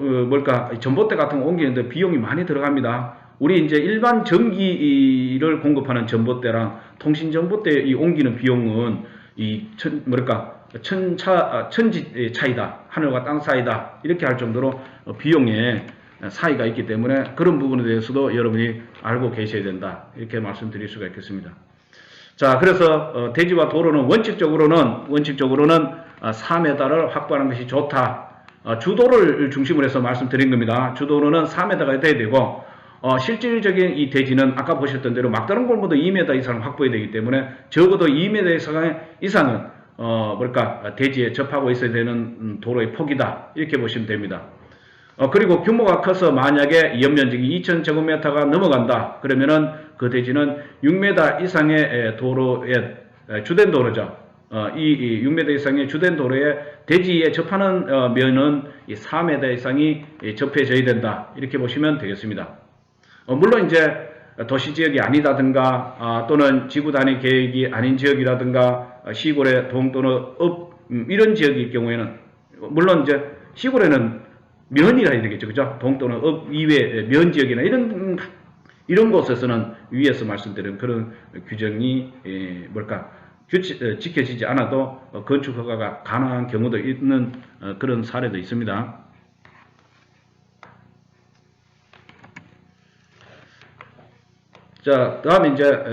전봇대 같은 거 옮기는데 비용이 많이 들어갑니다. 우리 이제 일반 전기를 공급하는 전봇대랑 통신 전봇대 이 옮기는 비용은 천지 차이다. 하늘과 땅 사이다. 이렇게 할 정도로 비용에 차이가 있기 때문에 그런 부분에 대해서도 여러분이 알고 계셔야 된다. 이렇게 말씀드릴 수가 있겠습니다. 자, 그래서 대지와 도로는 원칙적으로는 4m를 확보하는 것이 좋다. 주도를 중심으로 해서 말씀드린 겁니다. 주도로는 4m가 돼야 되고 실질적인 이 대지는 아까 보셨던 대로 막다른 골목도 2m 이상 확보해야 되기 때문에 적어도 2m 이상은 대지에 접하고 있어야 되는 도로의 폭이다. 이렇게 보시면 됩니다. 그리고 규모가 커서 만약에 연면적이 2000제곱미터가 넘어간다. 그러면은 그 대지는 6m 이상의 도로에 주된 도로죠. 이 6m 이상의 주된 도로에 대지에 접하는 면은 4m 이상이 접해져야 된다. 이렇게 보시면 되겠습니다. 물론 이제 도시지역이 아니다든가 또는 지구 단위 계획이 아닌 지역이라든가 시골의 동 또는 읍 이런 지역일 경우에는 물론 이제 시골에는 면이라 해야 되겠죠. 그죠? 동 또는 읍 이외 면 지역이나 이런 곳에서는 위에서 말씀드린 그런 규정이 지켜지지 않아도 건축 허가가 가능한 경우도 있는 그런 사례도 있습니다. 자, 다음에 이제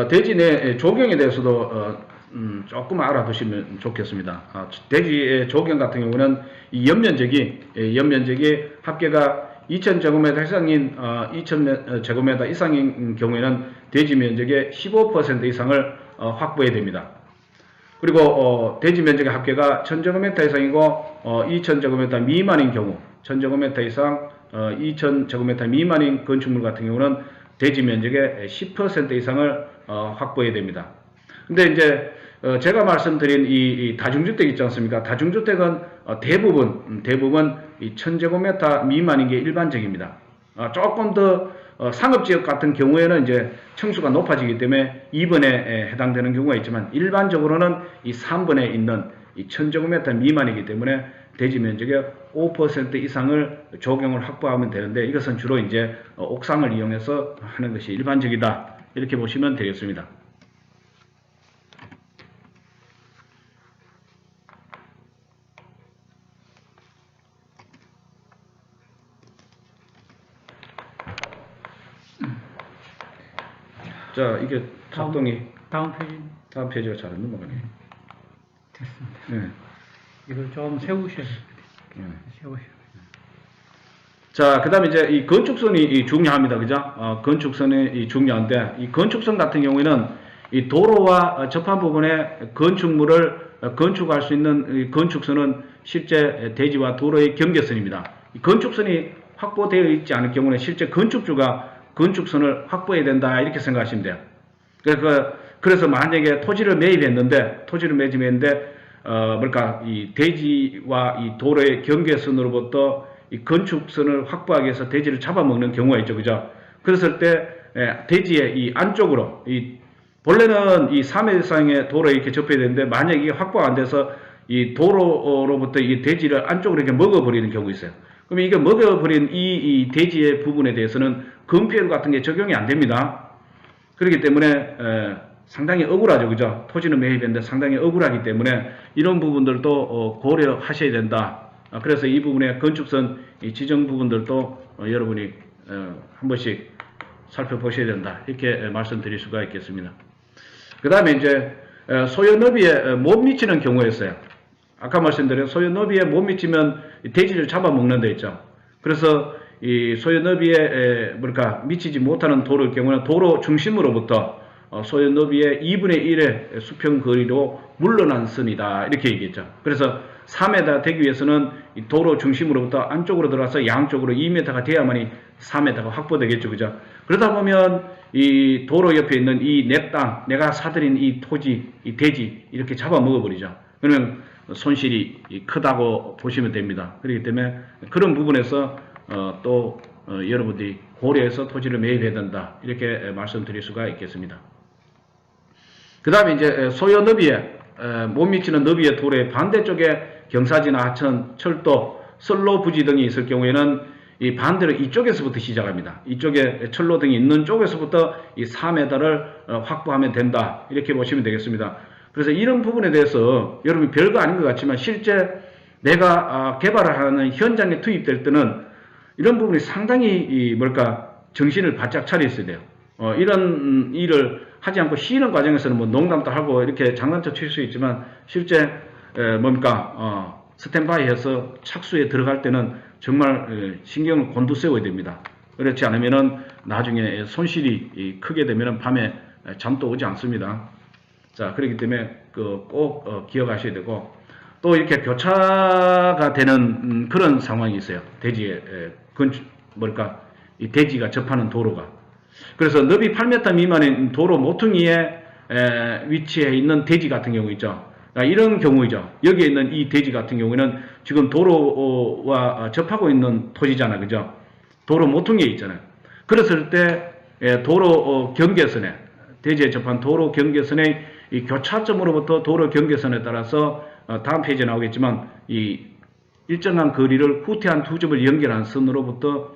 대지 내 조경에 대해서도 조금 알아두시면 좋겠습니다. 대지의 조경 같은 경우는 이 연면적이 합계가 2000제곱미터 이상인 2000제곱미터 이상인 경우에는 대지 면적의 15% 이상을 확보해야 됩니다. 그리고 대지 면적의 합계가 1000제곱미터 이상이고 2000제곱미터 미만인 경우 1000제곱미터 이상 2000제곱미터 미만인 건축물 같은 경우는 대지 면적의 10% 이상을 확보해야 됩니다. 근데 이제 제가 말씀드린 이 다중주택 있지 않습니까? 다중주택은 대부분 이 1000제곱미터 미만인 게 일반적입니다. 조금 더 상업지역 같은 경우에는 이제 층수가 높아지기 때문에 2번에 해당되는 경우가 있지만 일반적으로는 이 3번에 있는 이 1000제곱미터 미만이기 때문에 대지 면적의 5% 이상을 조경을 확보하면 되는데 이것은 주로 이제 옥상을 이용해서 하는 것이 일반적이다. 이렇게 보시면 되겠습니다. 자, 이게 작동이 다음 페이지가 잘 안 넘어가네요. 됐습니다. 네. 이걸 좀 세우셔야 됩니다. 세우셔야 자, 그 다음에 이제 이 건축선이 중요합니다. 그죠? 건축선이 중요한데, 이 건축선 같은 경우에는 이 도로와 접한 부분에 건축물을 건축할 수 있는 이 건축선은 실제 대지와 도로의 경계선입니다. 이 건축선이 확보되어 있지 않을 경우는 실제 건축주가 건축선을 확보해야 된다. 이렇게 생각하시면 돼요. 그래서 만약에 토지를 매입했는데, 이 대지와 이 도로의 경계선으로부터 이 건축선을 확보하기 위해서 대지를 잡아먹는 경우가 있죠. 그죠? 그랬을 때, 대지의 이 안쪽으로, 본래는 이 3m 이상의 도로에 이렇게 접해야 되는데, 만약에 이게 확보가 안 돼서 이 도로로부터 이 대지를 안쪽으로 이렇게 먹어버리는 경우가 있어요. 그럼 이게 먹어버린 이 대지의 부분에 대해서는 건폐율 같은 게 적용이 안 됩니다. 그렇기 때문에, 상당히 억울하죠. 그죠? 토지는 매입했는데 상당히 억울하기 때문에 이런 부분들도 고려하셔야 된다. 그래서 이 부분의 건축선 지정 부분들도 여러분이 한 번씩 살펴보셔야 된다. 이렇게 말씀드릴 수가 있겠습니다. 그 다음에 이제 소요 너비에 못 미치는 경우였어요. 아까 말씀드린 소요 너비에 못 미치면 대지를 잡아먹는 데 있죠. 그래서 이 소요 너비에 미치지 못하는 도로의 경우는 도로 중심으로부터 소요 너비의 2분의 1의 수평 거리로 물러난 선이다. 이렇게 얘기했죠. 그래서 4m 되기 위해서는 이 도로 중심으로부터 안쪽으로 들어가서 양쪽으로 2m가 돼야만이 4m가 확보되겠죠. 그죠? 그러다 보면 이 도로 옆에 있는 이 내 땅, 내가 사들인 이 토지, 이 대지 이렇게 잡아먹어버리죠. 그러면 손실이 크다고 보시면 됩니다. 그렇기 때문에 그런 부분에서 여러분들이 고려해서 토지를 매입해야 된다. 이렇게 말씀드릴 수가 있겠습니다. 그 다음에 이제 소요 너비에 못 미치는 너비의 도로의 반대쪽에 경사지나 하천, 철도, 선로 부지 등이 있을 경우에는 이 반대로 이쪽에서부터 시작합니다. 이쪽에 철로 등이 있는 쪽에서부터 이 4m를 확보하면 된다. 이렇게 보시면 되겠습니다. 그래서 이런 부분에 대해서 여러분 별거 아닌 것 같지만 실제 내가 개발을 하는 현장에 투입될 때는 이런 부분이 상당히 정신을 바짝 차려 있어야 돼요. 이런 일을 하지 않고 쉬는 과정에서는 뭐 농담도 하고 이렇게 장난쳐 칠 수 있지만 실제 스탠바이해서 착수에 들어갈 때는 정말 신경을 곤두세워야 됩니다. 그렇지 않으면은 나중에 손실이 크게 되면은 밤에 잠도 오지 않습니다. 자, 그렇기 때문에 꼭 기억하셔야 되고 또 이렇게 교차가 되는 그런 상황이 있어요. 대지에 이 대지가 접하는 도로가. 그래서 너비 8m 미만의 도로 모퉁이에 위치해 있는 대지 같은 경우 있죠. 이런 경우이죠. 여기에 있는 이 대지 같은 경우에는 지금 도로와 접하고 있는 토지잖아요. 그죠? 도로 모퉁이에 있잖아요. 그랬을 때 도로 경계선에, 대지에 접한 도로 경계선의 이 교차점으로부터 도로 경계선에 따라서 다음 페이지에 나오겠지만 이 일정한 거리를 후퇴한 두 점을 연결한 선으로부터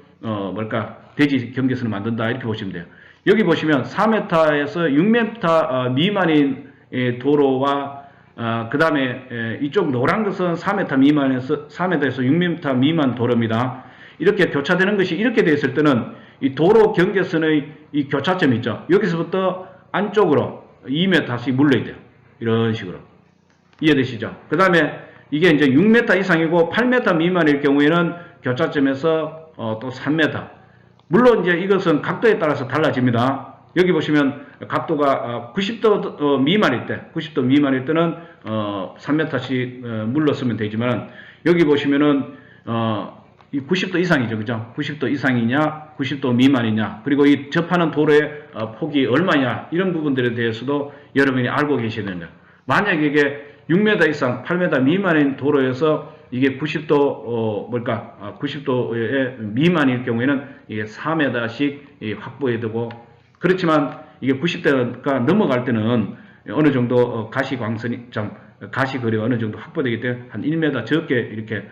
대지 경계선을 만든다. 이렇게 보시면 돼요. 여기 보시면 4m에서 6m 미만인 도로와 그 다음에 이쪽 노란 것은 4m에서 6m 미만 도로입니다. 이렇게 교차되는 것이 이렇게 되어 있을 때는 이 도로 경계선의 이 교차점이 있죠. 여기서부터 안쪽으로 2m씩 물러야 돼요. 이런 식으로. 이해되시죠? 그 다음에 이게 이제 6m 이상이고 8m 미만일 경우에는 교차점에서 또 3m. 물론 이제 이것은 각도에 따라서 달라집니다. 여기 보시면 각도가 90도 미만일 때는 3m씩 물렀으면 되지만 여기 보시면은 이 90도 이상이죠. 그죠? 90도 이상이냐, 90도 미만이냐, 그리고 이 접하는 도로의 폭이 얼마냐, 이런 부분들에 대해서도 여러분이 알고 계셔야 됩니다. 만약에 이게 6m 이상, 8m 미만인 도로에서 이게 90도의 미만일 경우에는 이게 4m씩 확보해야 되고, 그렇지만 이게 90도가 넘어갈 때는 어느 정도 가시거리가 어느 정도 확보되기 때문에 한 1m 적게 이렇게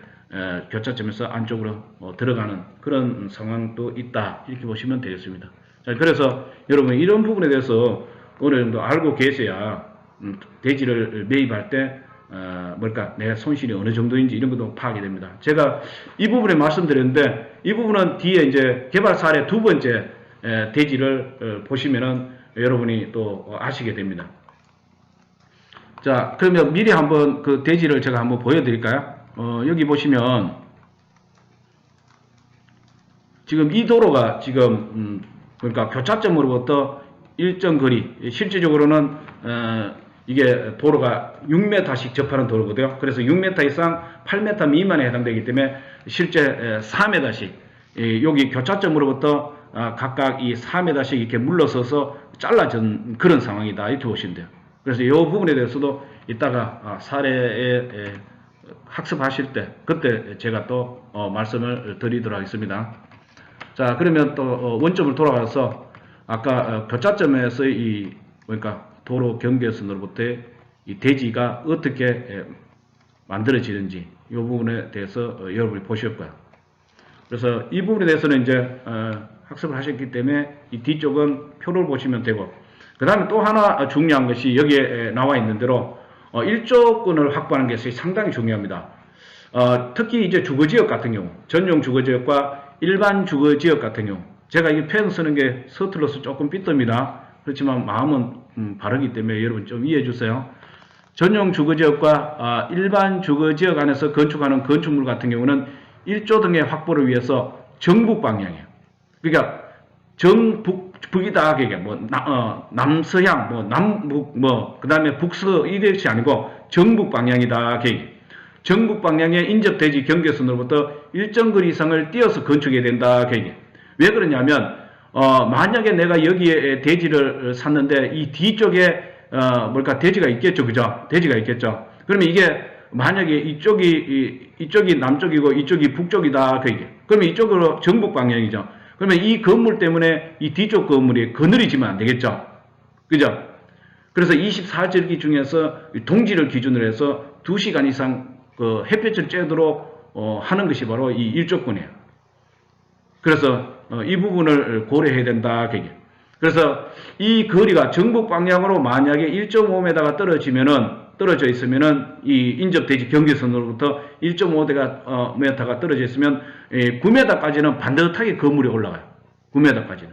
교차점에서 안쪽으로 들어가는 그런 상황도 있다. 이렇게 보시면 되겠습니다. 자, 그래서 여러분 이런 부분에 대해서 어느 정도 알고 계셔야 대지를 매입할 때 내 손실이 어느 정도인지 이런 것도 파악이 됩니다. 제가 이 부분에 말씀드렸는데 이 부분은 뒤에 이제 개발 사례 두 번째 대지를 보시면은 여러분이 또 아시게 됩니다. 자, 그러면 미리 한번 그 대지를 제가 한번 보여드릴까요? 여기 보시면 지금 이 도로가 지금 교차점으로부터 일정 거리, 실질적으로는 이게 도로가 6m씩 접하는 도로거든요. 그래서 6m 이상 8m 미만에 해당되기 때문에 실제 4m씩 여기 교차점으로부터 각각 이 4m씩 이렇게 물러서서 잘라진 그런 상황이다. 이렇게 보시면 돼요. 그래서 이 부분에 대해서도 이따가 사례에 학습하실 때 그때 제가 또 말씀을 드리도록 하겠습니다. 자, 그러면 또 원점을 돌아가서 아까 교차점에서 그러니까 도로 경계선으로부터 이 대지가 어떻게 만들어지는지 이 부분에 대해서 여러분이 보셨고요. 그래서 이 부분에 대해서는 이제 학습을 하셨기 때문에 이 뒤쪽은 표를 보시면 되고, 그 다음에 또 하나 중요한 것이 여기에 나와 있는 대로 일조권을 확보하는 것이 상당히 중요합니다. 특히 이제 주거지역 같은 경우, 전용 주거지역과 일반 주거지역 같은 경우, 제가 이 표현 쓰는 게 서툴러서 조금 삐뚤입니다. 그렇지만 마음은 바르기 때문에 여러분 좀 이해해 주세요. 전용 주거지역과 일반 주거지역 안에서 건축하는 건축물 같은 경우는 1조 등의 확보를 위해서 정북 방향이에요. 그러니까 북이다, 그게 남서향, 남북, 그 다음에 북서, 이것이 아니고 정북 방향이다, 그게. 정북 방향의 인접대지 경계선으로부터 일정 거리 이상을 띄어서 건축해야 된다, 그게. 왜 그러냐면, 만약에 내가 여기에 대지를 샀는데 이 뒤쪽에 대지가 있겠죠, 그죠? 대지가 있겠죠. 그러면 이게 만약에 이쪽이 남쪽이고 이쪽이 북쪽이다, 그게. 그러면 이쪽으로 정북 방향이죠. 그러면 이 건물 때문에 이 뒤쪽 건물이 그늘이지면 안 되겠죠. 그죠? 그래서 24절기 중에서 동지를 기준으로 해서 2시간 이상 햇볕을 쬐도록 하는 것이 바로 이 일조권이에요. 그래서 이 부분을 고려해야 된다, 그게. 그래서 이 거리가 정북 방향으로 만약에 1.5m가 떨어져 있으면은 이 인접대지 경계선으로부터 1.5m가 떨어져 있으면 9m까지는 반듯하게 건물이 올라가요. 9m까지는.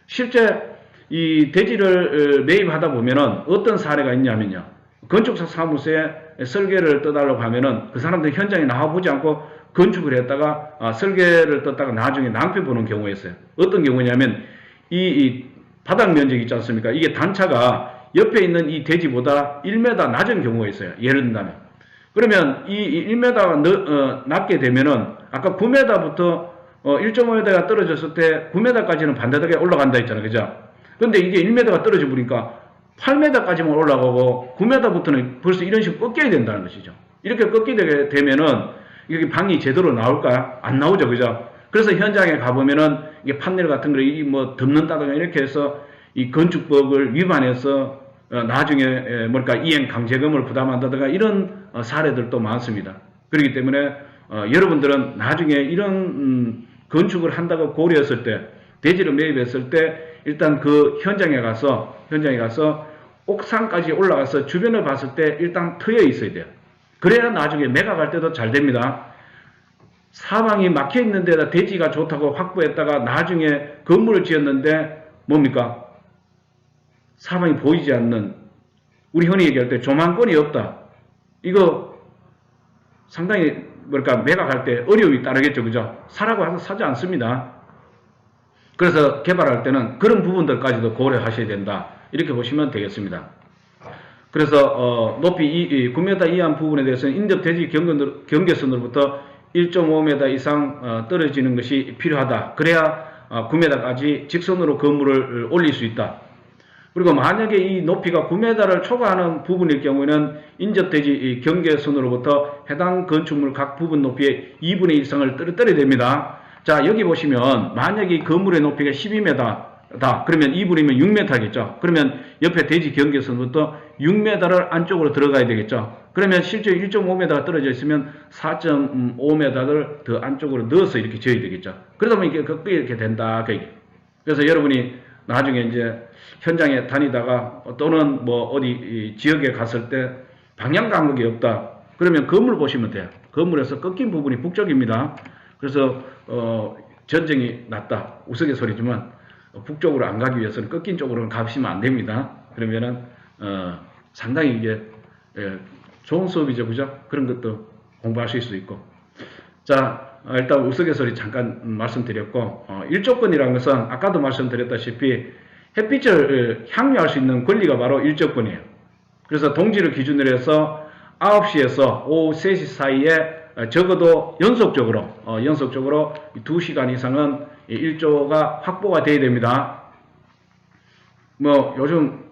실제 이 대지를 매입하다 보면은 어떤 사례가 있냐면요. 건축사 사무소에 설계를 떠달라고 하면은 그 사람들이 현장에 나와보지 않고 건축을 했다가 설계를 떴다가 나중에 낭패 보는 경우가 있어요. 어떤 경우냐면 이 바닥 면적이 있지 않습니까? 이게 단차가 옆에 있는 이 대지보다 1m 낮은 경우가 있어요. 예를 든다면. 그러면 이 1m가 낮게 되면은 아까 9m부터 1.5m가 떨어졌을 때 9m까지는 반듯하게 올라간다 했잖아요. 그죠? 근데 이게 1m가 떨어져 버리니까 8m까지만 올라가고 9m부터는 벌써 이런 식으로 꺾여야 된다는 것이죠. 이렇게 꺾이게 되면은 이게 방이 제대로 나올까요? 안 나오죠. 그죠? 그래서 현장에 가보면은 이게 판넬 같은 걸 덮는다든가 이렇게 해서 이 건축법을 위반해서 나중에 이행 강제금을 부담한다든가 이런 사례들도 많습니다. 그렇기 때문에 여러분들은 나중에 이런 건축을 한다고 고려했을 때, 대지를 매입했을 때 일단 그 현장에 가서 옥상까지 올라가서 주변을 봤을 때 일단 트여 있어야 돼요. 그래야 나중에 매각할 때도 잘 됩니다. 사방이 막혀 있는 데다 대지가 좋다고 확보했다가 나중에 건물을 지었는데 뭡니까? 사방이 보이지 않는, 우리 흔히 얘기할 때 조망권이 없다. 이거 상당히 매각할 때 어려움이 따르겠죠. 그죠? 사라고 해서 사지 않습니다. 그래서 개발할 때는 그런 부분들까지도 고려하셔야 된다. 이렇게 보시면 되겠습니다. 그래서 높이 9m 이하 부분에 대해서는 인접대지 경계선으로부터 1.5m 이상 떨어지는 것이 필요하다. 그래야 9m까지 직선으로 건물을 올릴 수 있다. 그리고 만약에 이 높이가 9m를 초과하는 부분일 경우에는 인접대지 경계선으로부터 해당 건축물 각 부분 높이의 2분의 1 이상을 떨어뜨려야 됩니다. 자, 여기 보시면 만약에 이 건물의 높이가 12m다. 그러면 2분이면 6m겠죠. 그러면 옆에 대지 경계선부터 6m를 안쪽으로 들어가야 되겠죠. 그러면 실제 1.5m가 떨어져 있으면 4.5m를 더 안쪽으로 넣어서 이렇게 지어야 되겠죠. 그러다 보면 이게 극비 이렇게 된다. 그래서 여러분이 나중에 이제 현장에 다니다가 또는 어디 지역에 갔을 때 방향 감각이 없다. 그러면 건물 보시면 돼요. 건물에서 꺾인 부분이 북쪽입니다. 그래서 전쟁이 났다. 우스갯소리지만 북쪽으로 안 가기 위해서는 꺾인 쪽으로는 가시면 안 됩니다. 그러면은 상당히 이게 좋은 수업이죠, 그죠? 그런 것도 공부하실 수 있고. 자, 일단 우스갯소리 잠깐 말씀드렸고, 일조권이라는 것은 아까도 말씀드렸다시피 햇빛을 향유할 수 있는 권리가 바로 일조권이에요. 그래서 동지를 기준으로 해서 9시에서 오후 3시 사이에 적어도 연속적으로 2시간 이상은 일조가 확보가 돼야 됩니다. 요즘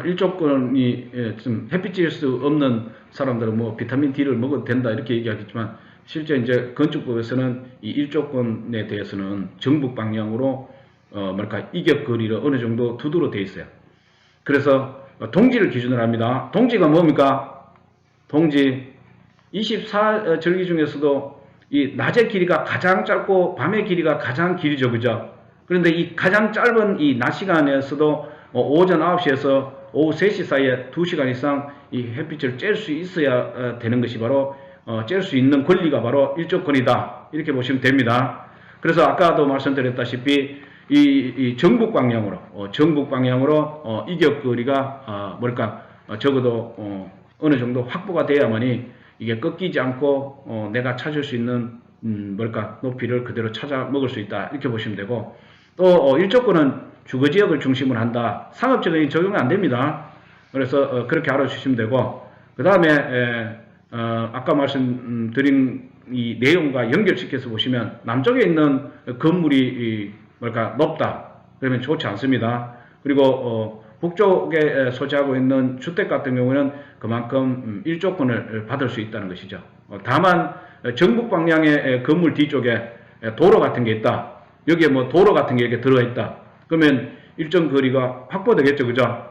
일조권이 좀 햇빛 쬐일 수 없는 사람들은 뭐 비타민 D를 먹어도 된다 이렇게 얘기하겠지만 실제 이제 건축법에서는 이 일조권에 대해서는 정북 방향으로 뭐랄까 이격거리를 어느 정도 두도록 되어 있어요. 그래서 동지를 기준으로 합니다. 동지가 뭡니까? 동지 24절기 중에서도 이 낮의 길이가 가장 짧고 밤의 길이가 가장 길죠, 그죠? 그런데 이 가장 짧은 이 낮 시간에서도 오전 9시에서 오후 3시 사이에 2시간 이상 이 햇빛을 쬐일 수 있어야 되는 것이 바로 쬐일 수 있는 권리가 바로 일조권이다 이렇게 보시면 됩니다. 그래서 아까도 말씀드렸다시피 이 정북 방향으로 이격거리가 뭐랄까 적어도 어느 정도 확보가 돼야만이 이게 꺾이지 않고 내가 찾을 수 있는 뭐랄까 높이를 그대로 찾아 먹을 수 있다 이렇게 보시면 되고 또 일조권은 주거지역을 중심으로 한다. 상업지역은 적용이 안 됩니다. 그래서 그렇게 알아주시면 되고 그 다음에 아까 말씀드린 이 내용과 연결시켜서 보시면 남쪽에 있는 건물이 뭐랄까 높다 그러면 좋지 않습니다. 그리고 북쪽에 소재하고 있는 주택 같은 경우는 그만큼 일조권을 받을 수 있다는 것이죠. 다만 정북 방향의 건물 뒤쪽에 도로 같은 게 있다. 여기에 뭐 도로 같은 게 이렇게 들어가 있다. 그러면 일정 거리가 확보되겠죠, 그죠?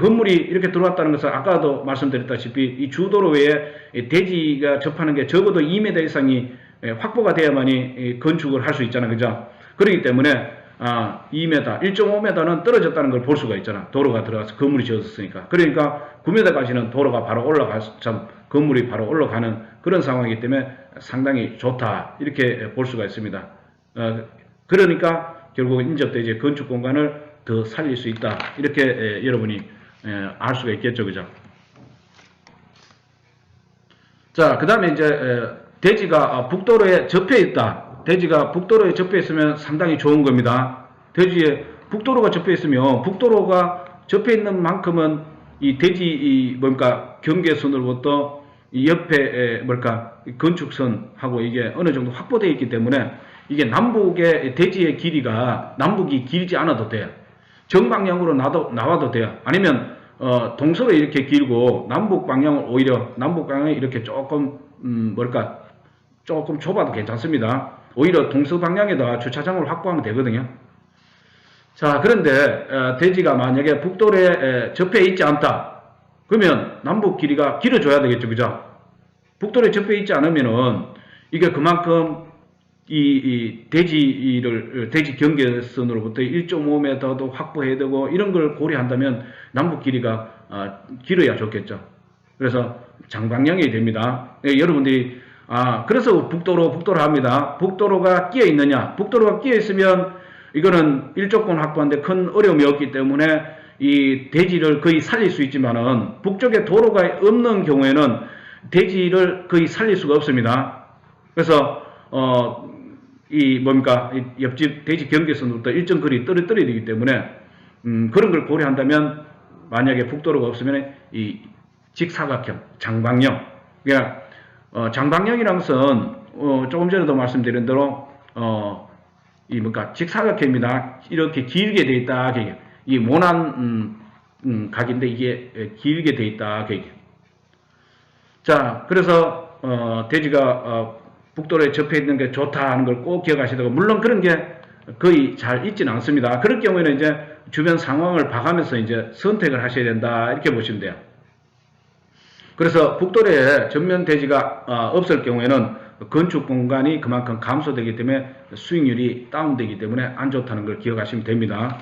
건물이 이렇게 들어왔다는 것은 아까도 말씀드렸다시피 이 주도로 외에 대지가 접하는 게 적어도 2m 이상이 확보가 돼야만이 건축을 할 수 있잖아요, 그죠? 그렇기 때문에 2m, 1.5m는 떨어졌다는 걸 볼 수가 있잖아. 도로가 들어가서 건물이 지어졌으니까. 그러니까 9m까지는 도로가 바로 건물이 바로 올라가는 그런 상황이기 때문에 상당히 좋다. 이렇게 볼 수가 있습니다. 그러니까 결국 인접대지의 건축 공간을 더 살릴 수 있다. 이렇게 여러분이 알 수가 있겠죠. 그죠? 자, 그 다음에 이제 대지가 북도로에 접해 있다. 대지가 북도로에 접해 있으면 상당히 좋은 겁니다. 대지에 북도로가 접해 있으면 북도로가 접해 있는 만큼은 이 대지 뭔가 경계선으로부터 이 옆에 건축선하고 이게 어느 정도 확보되어 있기 때문에 이게 남북의 대지의 길이가 남북이 길지 않아도 돼요. 정방향으로 나와도 돼요. 아니면 동서로 이렇게 길고 남북 방향을 오히려 남북 방향이 이렇게 조금 조금 좁아도 괜찮습니다. 오히려 동서 방향에다가 주차장을 확보하면 되거든요. 자, 그런데 대지가 만약에 북도로에 접해 있지 않다. 그러면 남북 길이가 길어져야 되겠죠, 그죠? 북도로에 접해 있지 않으면은 이게 그만큼 이 대지 경계선으로부터 1.5m도 확보해야 되고 이런 걸 고려한다면 남북 길이가 길어야 좋겠죠. 그래서 장방향이 됩니다. 여러분들이 그래서 북도로 합니다. 북도로가 끼어 있느냐? 북도로가 끼어 있으면 이거는 일조권 확보하는데 큰 어려움이 없기 때문에 이 대지를 거의 살릴 수 있지만은 북쪽에 도로가 없는 경우에는 대지를 거의 살릴 수가 없습니다. 그래서 이 옆집 대지 경계선부터 일정 거리 떨어뜨려야 되기 때문에 그런 걸 고려한다면 만약에 북도로가 없으면 이 직사각형, 장방형, 그러니까 장방형이라는 것은 조금 전에도 말씀드린 대로 직사각형입니다. 이렇게 길게 돼 있다. 이 모난 각인데 이게 길게 돼 있다. 자, 그래서 대지가 북도로에 접해 있는 게 좋다 하는 걸 꼭 기억하셔야 되고, 물론 그런 게 거의 잘 있지는 않습니다. 그럴 경우에는 이제 주변 상황을 봐가면서 이제 선택을 하셔야 된다. 이렇게 보시면 돼요. 그래서 북도로에 전면 대지가 없을 경우에는 건축 공간이 그만큼 감소되기 때문에 수익률이 다운되기 때문에 안 좋다는 걸 기억하시면 됩니다.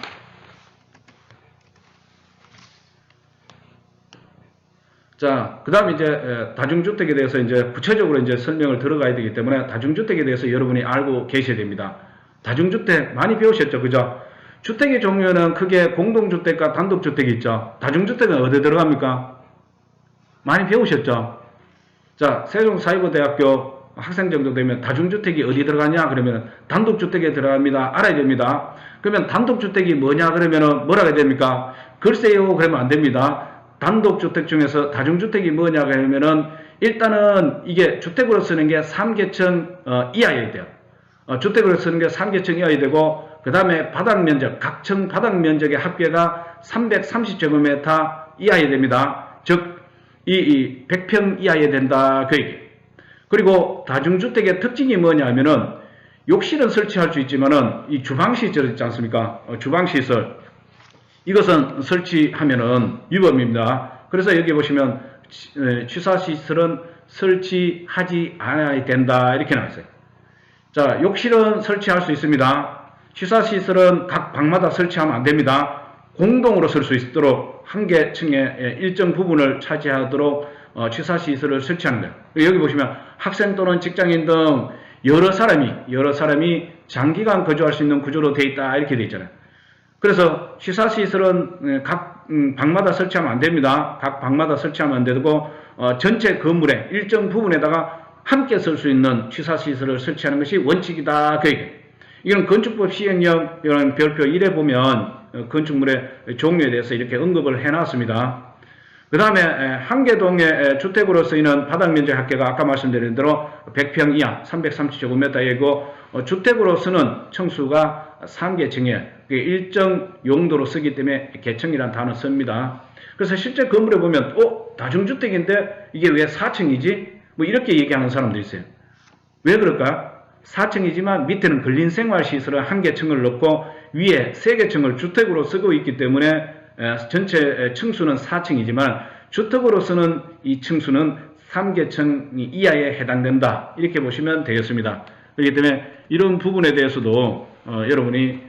자, 그 다음에 이제 다중주택에 대해서 이제 구체적으로 이제 설명을 들어가야 되기 때문에 다중주택에 대해서 여러분이 알고 계셔야 됩니다. 다중주택 많이 배우셨죠? 그죠? 주택의 종류는 크게 공동주택과 단독주택이 있죠. 다중주택은 어디 들어갑니까? 많이 배우셨죠? 자, 세종사이버대학교 학생 정도 되면 다중주택이 어디 들어가냐? 그러면 단독주택에 들어갑니다. 알아야 됩니다. 그러면 단독주택이 뭐냐? 그러면 뭐라 해야 됩니까? 글쎄요. 그러면 안 됩니다. 단독주택 중에서 다중주택이 뭐냐? 그러면은 일단은 이게 주택으로 쓰는 게 3계층 이하여야 돼요. 주택으로 쓰는 게 3계층 이하여야 되고 그 다음에 바닥 면적, 각층 바닥 면적의 합계가 330제곱미터 이하여야 됩니다. 즉, 이 100평 이하여야 된다. 그 얘기. 그리고 다중주택의 특징이 뭐냐면은 욕실은 설치할 수 있지만은 이 주방시설 있지 않습니까? 주방시설. 이것은 설치하면은 위법입니다. 그래서 여기 보시면 취사시설은 설치하지 않아야 된다. 이렇게 나와 있어요. 자, 욕실은 설치할 수 있습니다. 취사시설은 각 방마다 설치하면 안 됩니다. 공동으로 쓸 수 있도록 한 개 층의 일정 부분을 차지하도록 취사시설을 설치하는 거예요. 여기 보시면 학생 또는 직장인 등 여러 사람이 장기간 거주할 수 있는 구조로 되어 있다. 이렇게 되어 있잖아요. 그래서 취사시설은 각 방마다 설치하면 안 됩니다. 각 방마다 설치하면 안 되고 전체 건물의 일정 부분에다가 함께 쓸 수 있는 취사시설을 설치하는 것이 원칙이다. 그 얘기예요. 이건 건축법 시행령 이런 별표 1에 보면 건축물의 종류에 대해서 이렇게 언급을 해놨습니다. 그 다음에 한개동의 주택으로 쓰이는 바닥면적 합계가 아까 말씀드린 대로 100평 이하 330제곱미터이고 주택으로 쓰는 층수가 3계층에 일정 용도로 쓰기 때문에 계층이라는 단어 씁니다. 그래서 실제 건물에 보면 다중주택인데 이게 왜 4층이지? 뭐 이렇게 얘기하는 사람도 있어요. 왜 그럴까? 4층이지만 밑에는 근린생활시설을 한 개 층을 넣고 위에 3개 층을 주택으로 쓰고 있기 때문에 전체 층수는 4층이지만 주택으로 쓰는 이 층수는 3개 층 이하에 해당된다. 이렇게 보시면 되겠습니다. 그렇기 때문에 이런 부분에 대해서도 여러분이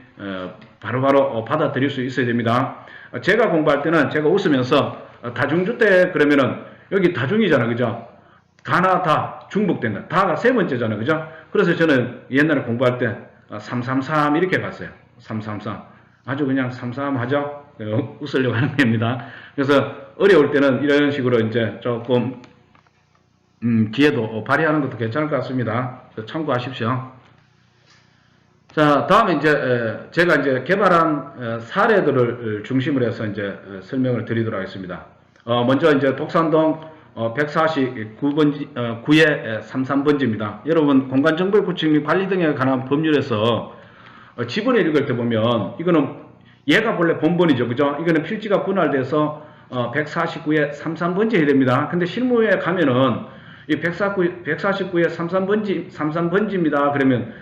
바로바로 받아들일 수 있어야 됩니다. 제가 공부할 때는 제가 웃으면서 다중주택 그러면은 여기 다중이잖아. 그죠? 다나 다 중복된다. 다가 세 번째잖아요. 그죠? 그래서 저는 옛날에 공부할 때 333 이렇게 봤어요. 333. 아주 그냥 삼삼하죠? 웃으려고 하는 겁니다. 그래서 어려울 때는 이런 식으로 이제 조금 기회도 발휘하는 것도 괜찮을 것 같습니다. 참고하십시오. 자, 다음에 이제 제가 이제 개발한 사례들을 중심으로 해서 이제 설명을 드리도록 하겠습니다. 먼저 이제 독산동 149번지, 구의 33번지입니다. 여러분, 공간정보의 구축 및 관리 등에 관한 법률에서 지분을 읽을 때 보면, 이거는 얘가 본래 본번이죠. 그죠? 이거는 필지가 분할돼서 149의 33번지 해야 됩니다. 근데 실무에 가면은 이 149의 33번지입니다. 그러면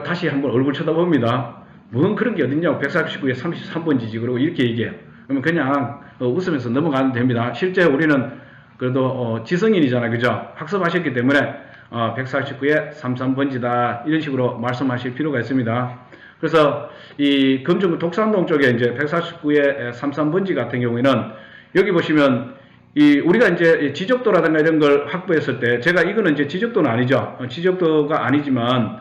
다시 한번 얼굴 쳐다봅니다. 뭔 그런 게 어딨냐고. 149의 33번지지. 그리고 이렇게 얘기해요. 그러면 그냥 웃으면서 넘어가면 됩니다. 실제 우리는 그래도 지성인이잖아요. 그죠? 학습하셨기 때문에 149의 33번지다. 이런 식으로 말씀하실 필요가 있습니다. 그래서 이 금정구 독산동 쪽에 이제 149의 33번지 같은 경우에는 여기 보시면 우리가 이제 지적도라든가 이런 걸 확보했을 때 제가 이거는 이제 지적도는 아니죠. 지적도가 아니지만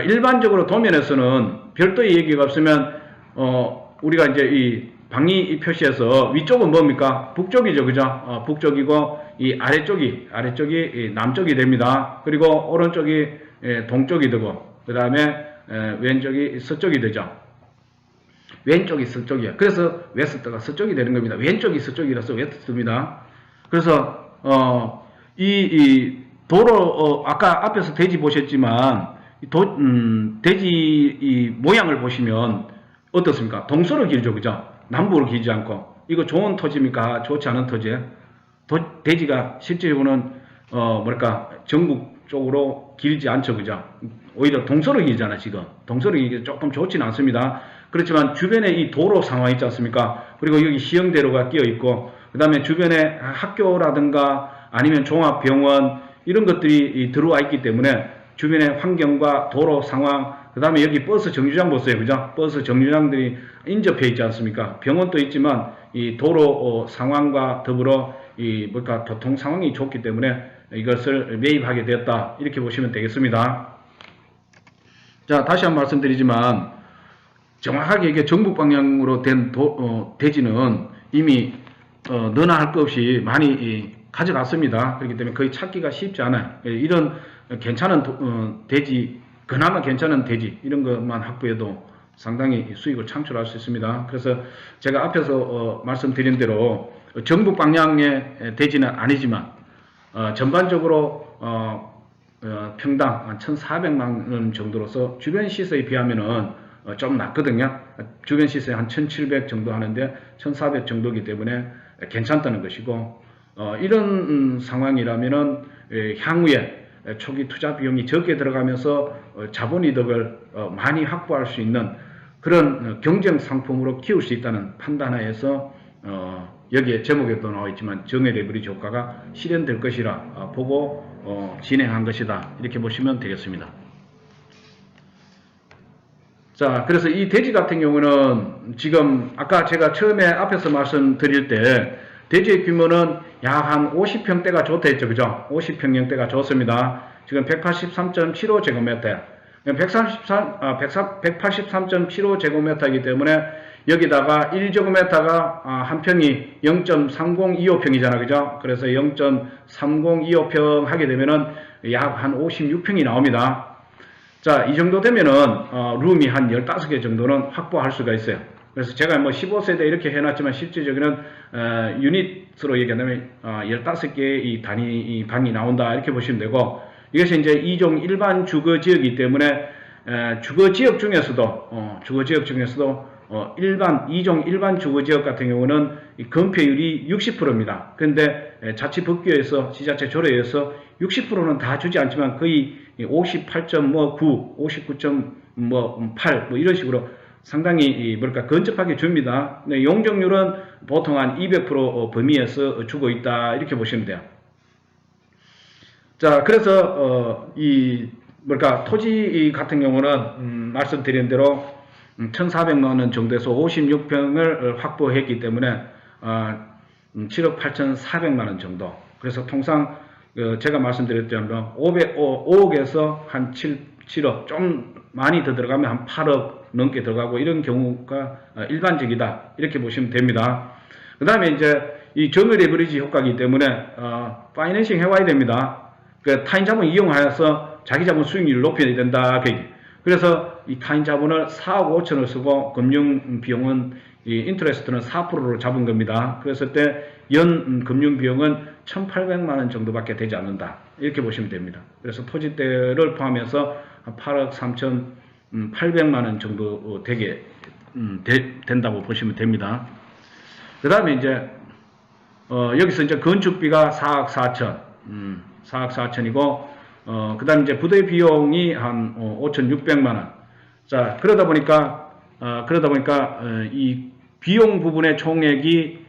일반적으로 도면에서는 별도의 얘기가 없으면 우리가 이제 이 방위 표시에서 위쪽은 뭡니까? 북쪽이죠. 그죠? 북쪽이고 이 아래쪽이 남쪽이 됩니다. 그리고 오른쪽이 동쪽이 되고 그 다음에 왼쪽이 서쪽이 되죠. 왼쪽이 서쪽이야. 그래서 웨스트가 서쪽이 되는 겁니다. 왼쪽이 서쪽이라서 웨스트입니다. 그래서 이 도로 아까 앞에서 대지 보셨지만 대지 이 모양을 보시면 어떻습니까? 동서로 길죠. 그죠? 남북으로 길지 않고. 이거 좋은 토지입니까? 좋지 않은 토지예요? 대지가 실제로는 전국 쪽으로 길지 않죠. 그죠? 오히려 동서로 길잖아. 지금 동서로 길기 조금 좋지는 않습니다. 그렇지만 주변에 이 도로 상황 있지 않습니까? 그리고 여기 시흥대로가 끼어 있고 그 다음에 주변에 학교라든가 아니면 종합병원 이런 것들이 들어와 있기 때문에 주변의 환경과 도로 상황, 그 다음에 여기 버스 정류장 보세요. 그죠? 버스 정류장들이 인접해 있지 않습니까? 병원도 있지만 이 도로 상황과 더불어 교통 상황이 좋기 때문에 이것을 매입하게 되었다. 이렇게 보시면 되겠습니다. 자, 다시 한번 말씀드리지만 정확하게 이게 정북 방향으로 된 대지는 이미 너나 할 것 없이 많이 가져갔습니다. 그렇기 때문에 거의 찾기가 쉽지 않아요. 이런 괜찮은 대지, 그나마 괜찮은 대지 이런 것만 확보해도 상당히 수익을 창출할 수 있습니다. 그래서 제가 앞에서 말씀드린 대로 정북 방향의 대지는 아니지만 전반적으로 평당 한 1,400만 원 정도로서 주변 시세에 비하면은 좀 낮거든요. 주변 시세 한 1700 정도 하는데 1400 정도이기 때문에 괜찮다는 것이고, 이런 상황이라면은 향후에 초기 투자 비용이 적게 들어가면서 자본이득을 많이 확보할 수 있는 그런 경쟁 상품으로 키울 수 있다는 판단하에서 여기에 제목에도 나와 있지만 정의 레버리지 효과가 실현될 것이라 보고 진행한 것이다, 이렇게 보시면 되겠습니다. 자, 그래서 이 대지 같은 경우는 지금 아까 제가 처음에 앞에서 말씀드릴 때 대지의 규모는 약 한 50평대가 좋다 했죠, 그죠? 50평형대가 좋습니다. 지금 183.75제곱미터, 183.75제곱미터이기 때문에 여기다가 1제곱미터가 한 평이 0.3025평이잖아, 그죠? 그래서 0.3025평 하게 되면은 약 한 56평이 나옵니다. 자, 이 정도 되면은 룸이 한 15개 정도는 확보할 수가 있어요. 그래서 제가 뭐 15세대 이렇게 해놨지만 실질적으로는 유닛으로 얘기한다면 15개의 이 단위 방이 나온다, 이렇게 보시면 되고, 이것이 이제 2종 일반 주거지역이기 때문에 주거지역 중에서도 일반 2종 일반 주거지역 같은 경우는 건폐율이 60%입니다. 그런데 자치법규에서 지자체 조례에서 60%는 다 주지 않지만 거의 58.9, 59.8 뭐 이런 식으로 상당히 근접하게 줍니다. 용적률은 보통 한 200% 범위에서 주고 있다, 이렇게 보시면 돼요. 자, 그래서 토지 같은 경우는 말씀드린 대로 1,400만 원 정도에서 56평을 확보했기 때문에 7억 8,400만 원 정도. 그래서 통상 제가 말씀드렸던 5억에서 한 7억, 좀 많이 더 들어가면 한 8억 넘게 들어가고 이런 경우가 일반적이다, 이렇게 보시면 됩니다. 그 다음에 이제 이 정의 레버리지 효과이기 때문에 파이낸싱 해와야 됩니다. 그 타인 자본 이용하여서 자기 자본 수익률을 높여야 된다. 그래서 이 타인 자본을 4억 5천을 쓰고 금융 비용은 이 인터레스트는 4%로 잡은 겁니다. 그랬을 때 연 금융 비용은 1,800만 원 정도밖에 되지 않는다, 이렇게 보시면 됩니다. 그래서 토지대를 포함해서 8억 3,800만 원 정도 되게 된다고 보시면 됩니다. 그 다음에 이제 여기서 이제 건축비가 4억 4천, 4억 4천이고, 그 다음에 이제 부대 비용이 한 5,600만 원. 자, 그러다 보니까 이 비용 부분의 총액이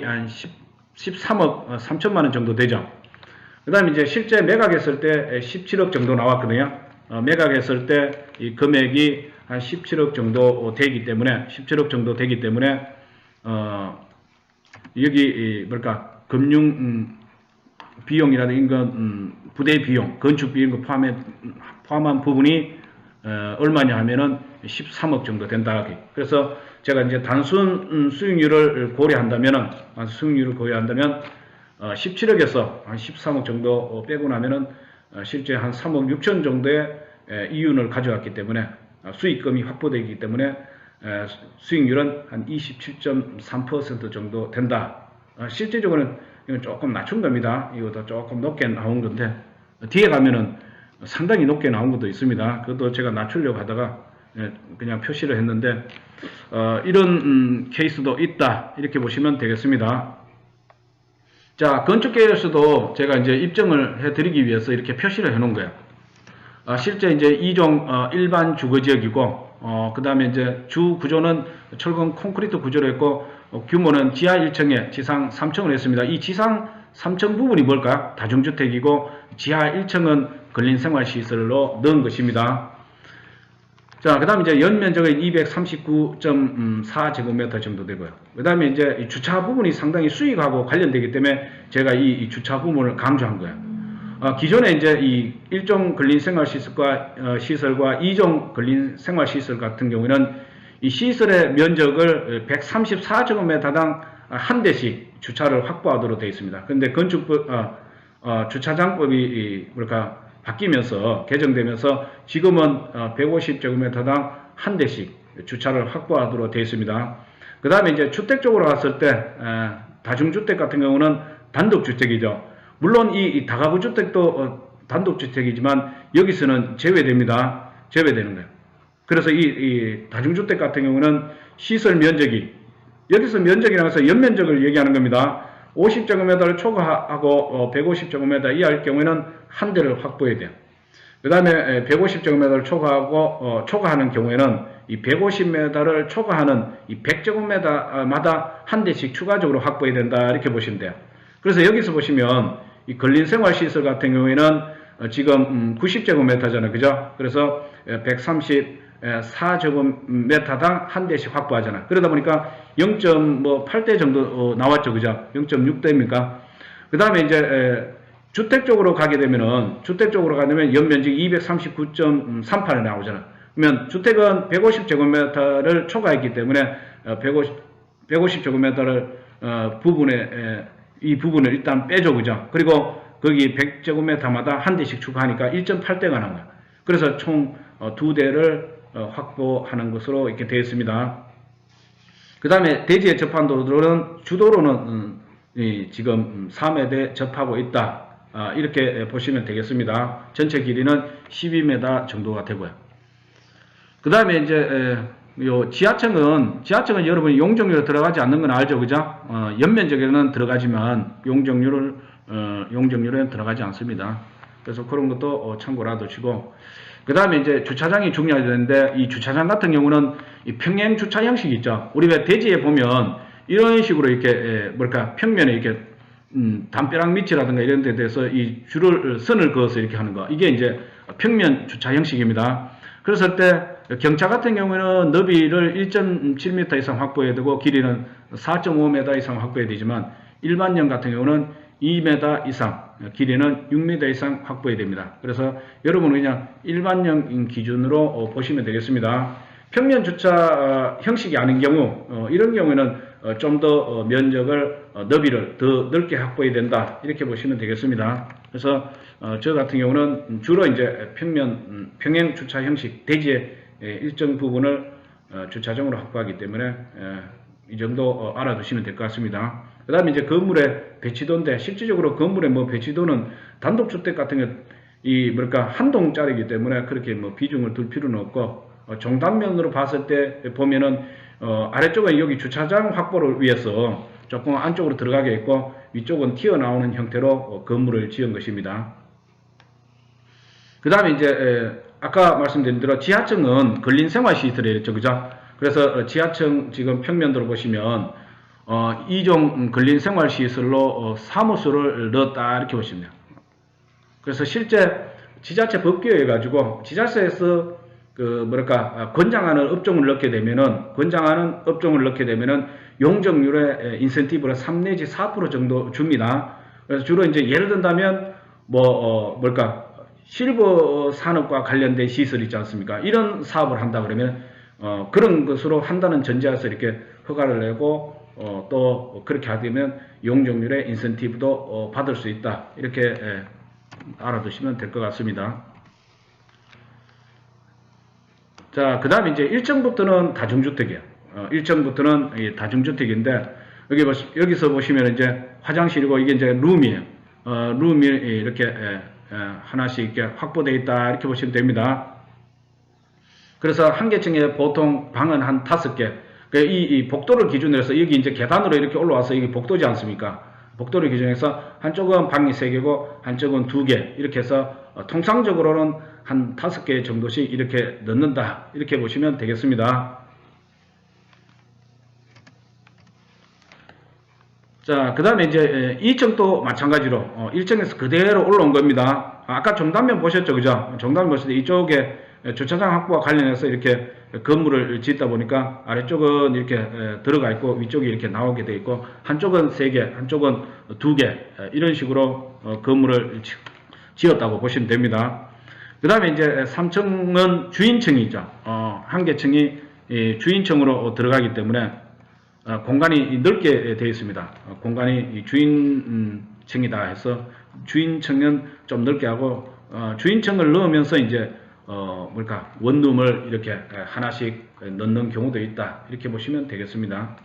한 13억 3천만 원 정도 되죠. 그 다음에 이제 실제 매각했을 때 17억 정도 나왔거든요. 매각했을 때 이 금액이 한 17억 정도 되기 때문에, 여기 금융 비용이라든가 부대 비용, 건축 비용 포함한 부분이 얼마냐 하면은 13억 정도 된다. 그래서 제가 이제 단순 수익률을 고려한다면 17억에서 한 13억 정도 빼고 나면은 실제 한 3억 6천 정도의 이윤을 가져왔기 때문에 수익금이 확보되기 때문에 수익률은 한 27.3% 정도 된다. 실제적으로는 이건 조금 낮춘 겁니다. 이것도 조금 높게 나온 건데 뒤에 가면은 상당히 높게 나온 것도 있습니다. 그것도 제가 낮추려고 하다가 그냥 표시를 했는데 이런 케이스도 있다, 이렇게 보시면 되겠습니다. 자, 건축계에서도 제가 이제 입증을 해드리기 위해서 이렇게 표시를 해놓은 거예요. 실제 이제 2종 일반 주거지역이고, 그 다음에 이제 주 구조는 철근 콘크리트 구조로 했고, 규모는 지하 1층에 지상 3층을 했습니다. 이 지상 3층 부분이 뭘까? 다중주택이고, 지하 1층은 근린생활시설로 넣은 것입니다. 자, 그 다음에 이제 연면적은 239.4제곱미터 정도 되고요. 그 다음에 이제 이 주차 부분이 상당히 수익하고 관련되기 때문에 제가 이 주차 부분을 강조한 거예요. 기존에 이제 이 1종 근린생활시설과 2종 근린생활시설 같은 경우는 이 시설의 면적을 134제곱미터당 한 대씩 주차를 확보하도록 되어 있습니다. 그런데 주차장법이 바뀌면서 개정되면서 지금은 150제곱미터당 한 대씩 주차를 확보하도록 되어 있습니다. 그 다음에 이제 주택 쪽으로 갔을 때 다중주택 같은 경우는 단독주택이죠. 물론 이 다가구 주택도 단독주택이지만 여기서는 제외됩니다. 제외되는 거예요. 그래서 이 다중주택 같은 경우는 시설 면적이, 여기서 면적이라고 해서 연면적을 얘기하는 겁니다. 50제곱미터를 초과하고 150제곱미터 이하일 경우에는 한 대를 확보해야 돼요. 그 다음에 150제곱미터를 초과하는 경우에는 이 150m를 초과하는 이 100제곱미터마다 한 대씩 추가적으로 확보해야 된다, 이렇게 보시면 돼요. 그래서 여기서 보시면 이 근린생활시설 같은 경우에는 지금 90제곱미터잖아요, 그죠? 그래서 134제곱미터당 한 대씩 확보하잖아. 그러다 보니까 0.8대 정도 나왔죠, 그죠? 0.6대입니까? 그 다음에 이제 주택 쪽으로 가게 되면은, 연면적이 239.38이 나오잖아. 그러면 주택은 150제곱미터를 초과했기 때문에 150제곱미터를 이 부분을 일단 빼줘, 그죠? 그리고 거기 100제곱미터마다 한 대씩 추가하니까 1.8대가 나온 거야. 그래서 총 두 대를 확보하는 것으로 이렇게 되어 있습니다. 그 다음에 대지에 접한 도로는 주도로는 지금 3회대 접하고 있다, 이렇게 보시면 되겠습니다. 전체 길이는 12m 정도가 되고요. 그 다음에 이제 요 지하층은 여러분이 용적률에 들어가지 않는 건 알죠, 그죠? 연면적에는 들어가지만 용적률에는 들어가지 않습니다. 그래서 그런 것도 참고를 하시고, 그 다음에 이제 주차장이 중요하는데, 이 주차장 같은 경우는 이 평행 주차 형식이 있죠. 우리 왜 대지에 보면 이런 식으로 이렇게 평면에 이렇게 담벼락 밑이라든가 이런 데 대해서 이 선을 그어서 이렇게 하는 거, 이게 이제 평면 주차 형식입니다. 그랬을 때 경차 같은 경우에는 너비를 1.7m 이상 확보해야 되고 길이는 4.5m 이상 확보해야 되지만, 일반형 같은 경우는 2m 이상, 길이는 6m 이상 확보해야 됩니다. 그래서 여러분은 그냥 일반형 기준으로 보시면 되겠습니다. 평면 주차 형식이 아닌 경우, 이런 경우에는 좀 더 면적을, 너비를 더 넓게 확보해야 된다, 이렇게 보시면 되겠습니다. 그래서 저 같은 경우는 주로 이제 평행 주차 형식, 대지의 일정 부분을 주차장으로 확보하기 때문에 이 정도 알아두시면 될 것 같습니다. 그 다음에 이제 건물의 배치도인데, 실질적으로 건물의 배치도는 단독주택 같은 게 한 동짜리이기 때문에 그렇게 비중을 둘 필요는 없고, 종단면으로 봤을 때 보면은 아래쪽은 여기 주차장 확보를 위해서 조금 안쪽으로 들어가게 있고, 위쪽은 튀어나오는 형태로 건물을 지은 것입니다. 그 다음에 이제 아까 말씀드린 대로 지하층은 근린생활시설이었죠, 그죠? 그래서 지하층 지금 평면도로 보시면 이종 근린생활시설로 사무소를 넣었다, 이렇게 보시면 돼요. 그래서 실제 지자체 법규에 가지고 지자체에서 권장하는 업종을 넣게 되면은 용적률의 인센티브를 3 내지 4% 정도 줍니다. 그래서 주로 이제 예를 든다면 실버 산업과 관련된 시설 있지 않습니까? 이런 사업을 한다 그러면 그런 것으로 한다는 전제에서 이렇게 허가를 내고 또 그렇게 하면 용적률의 인센티브도 받을 수 있다, 이렇게 알아두시면 될 것 같습니다. 자, 그 다음에 이제 1층부터는 다중주택이에요. 1층부터는 다중주택인데, 여기서 보시면 이제 화장실이고, 이게 이제 룸이에요. 룸이 이렇게 하나씩 이렇게 확보되어 있다, 이렇게 보시면 됩니다. 그래서 한 개층에 보통 방은 한 5개. 이 복도를 기준으로 해서 여기 이제 계단으로 이렇게 올라와서 이게 복도지 않습니까? 복도를 기준해서 한쪽은 방이 3개고 한쪽은 2개, 이렇게 해서 통상적으로는 한 5개 정도씩 이렇게 넣는다, 이렇게 보시면 되겠습니다. 자, 그 다음에 이제 2층도 마찬가지로 1층에서 그대로 올라온 겁니다. 아까 정단면 보셨죠, 그죠? 정단면 보실 때 이쪽에 주차장 확보와 관련해서 이렇게 건물을 짓다 보니까 아래쪽은 이렇게 들어가 있고 위쪽이 이렇게 나오게 되어 있고, 한쪽은 3개, 한쪽은 2개, 이런 식으로 건물을 지었다고 보시면 됩니다. 그 다음에 이제 3층은 주인층이죠. 한 개층이 주인층으로 들어가기 때문에 공간이 넓게 되어 있습니다. 공간이 주인층이다 해서 주인층은 좀 넓게 하고, 주인층을 넣으면서 이제 원룸을 이렇게 하나씩 넣는 경우도 있다, 이렇게 보시면 되겠습니다.